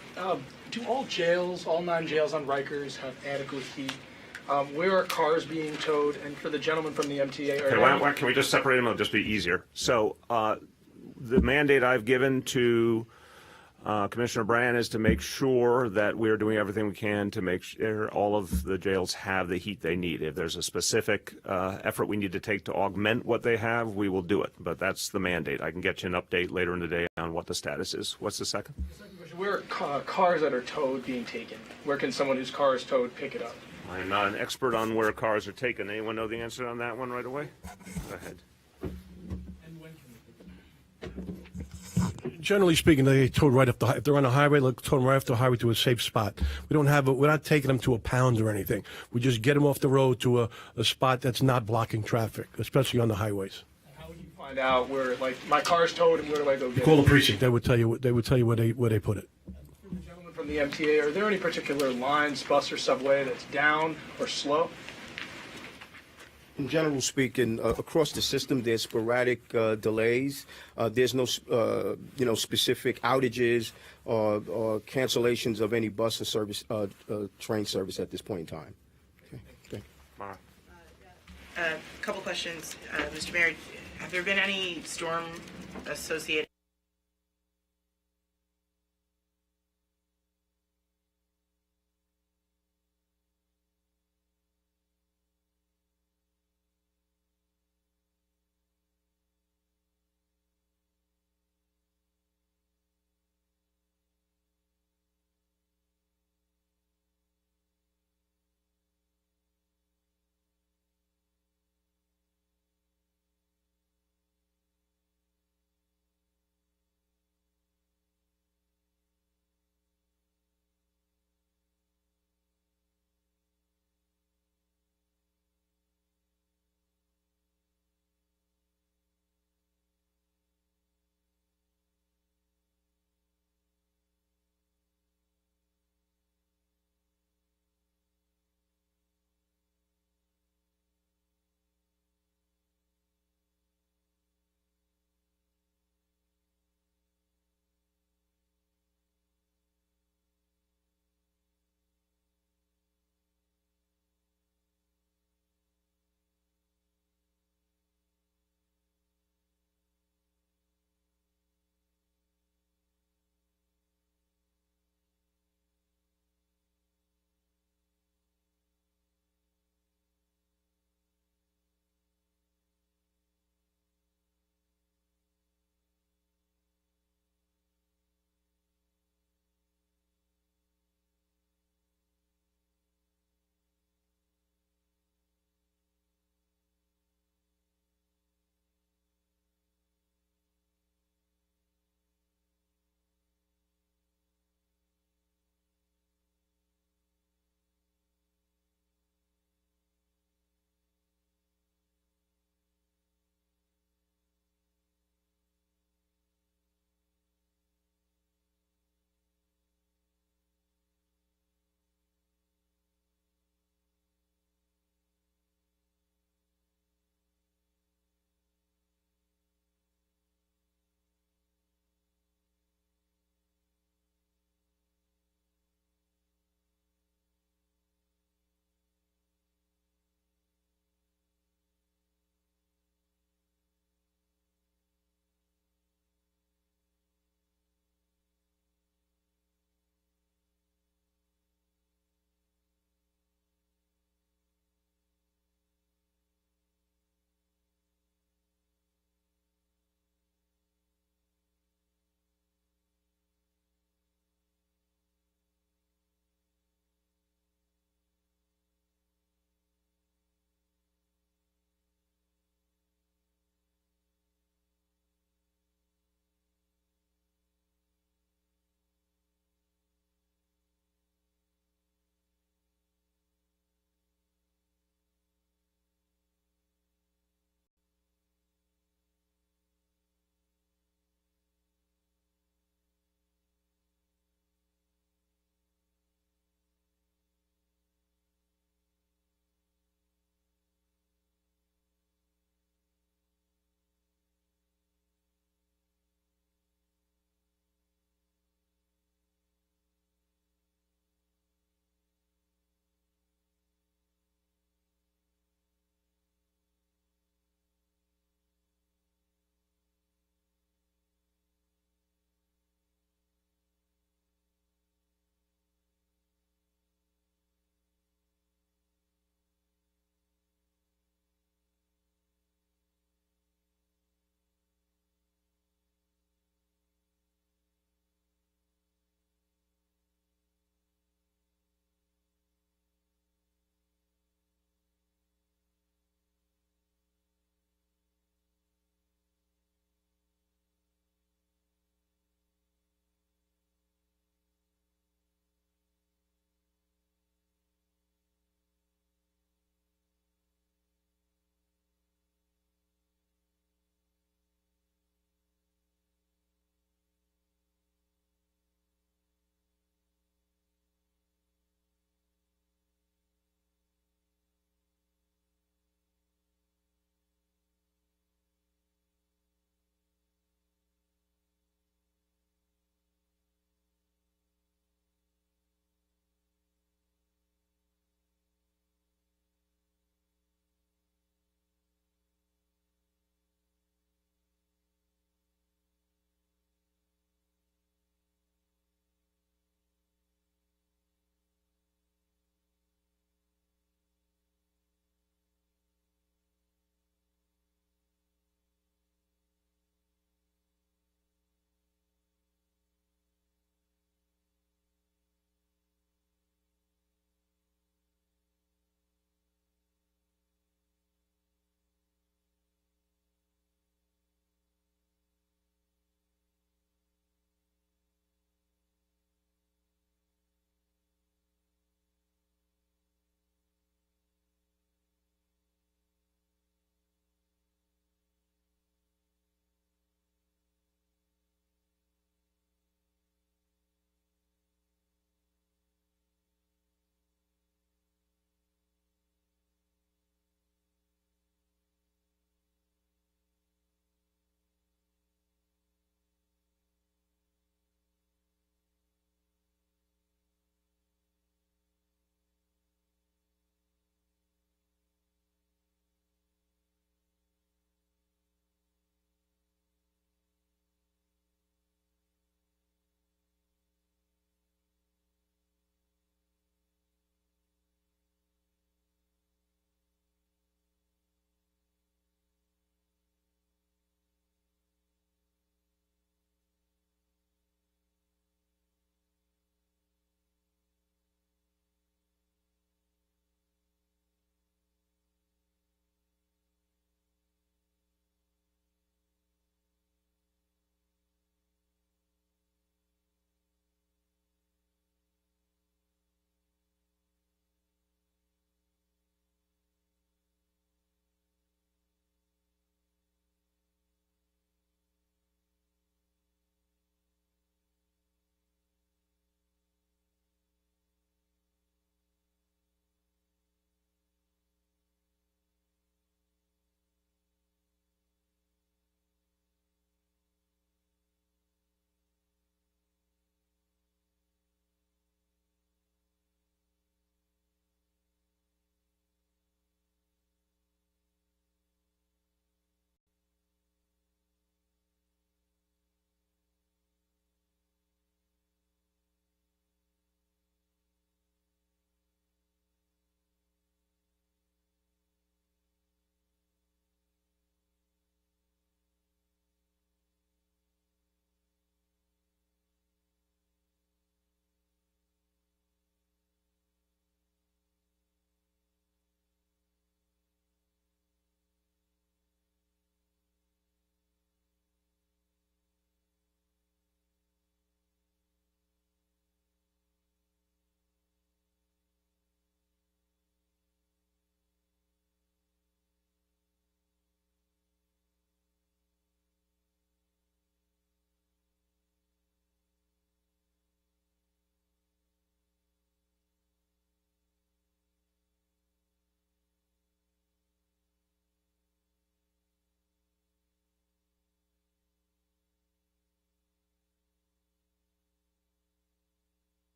do all jails, all 9 jails on Rikers have adequate heat? Where are cars being towed? And for the gentleman from the MTA, Okay, can we just separate them? It'll just be easier. So the mandate I've given to Commissioner Brand is to make sure that we're doing everything we can to make sure all of the jails have the heat they need. If there's a specific effort we need to take to augment what they have, we will do it. But that's the mandate. I can get you an update later in the day on what the status is. What's the second? Where are cars that are towed being taken? Where can someone whose car is towed pick it up? I'm not an expert on where cars are taken. Anyone know the answer on that one right away? Go ahead. Generally speaking, they towed right up the. If they're on the highway, they'll tow them right off the highway to a safe spot. We're not taking them to a pound or anything. We just get them off the road to a spot that's not blocking traffic, especially on the highways. How would you find out where, like, my car's towed and where do I go get it? Call the precinct. They would tell you. They would tell you where they put it. For the gentleman from the MTA, are there any particular lines, bus or subway, that's down or slow? In general speaking, across the system, there's sporadic delays. There's no, specific outages or cancellations of any bus or service, train service at this point in time. Okay. Mara. A couple questions, Mr. Mayor. Have there been any storm-associated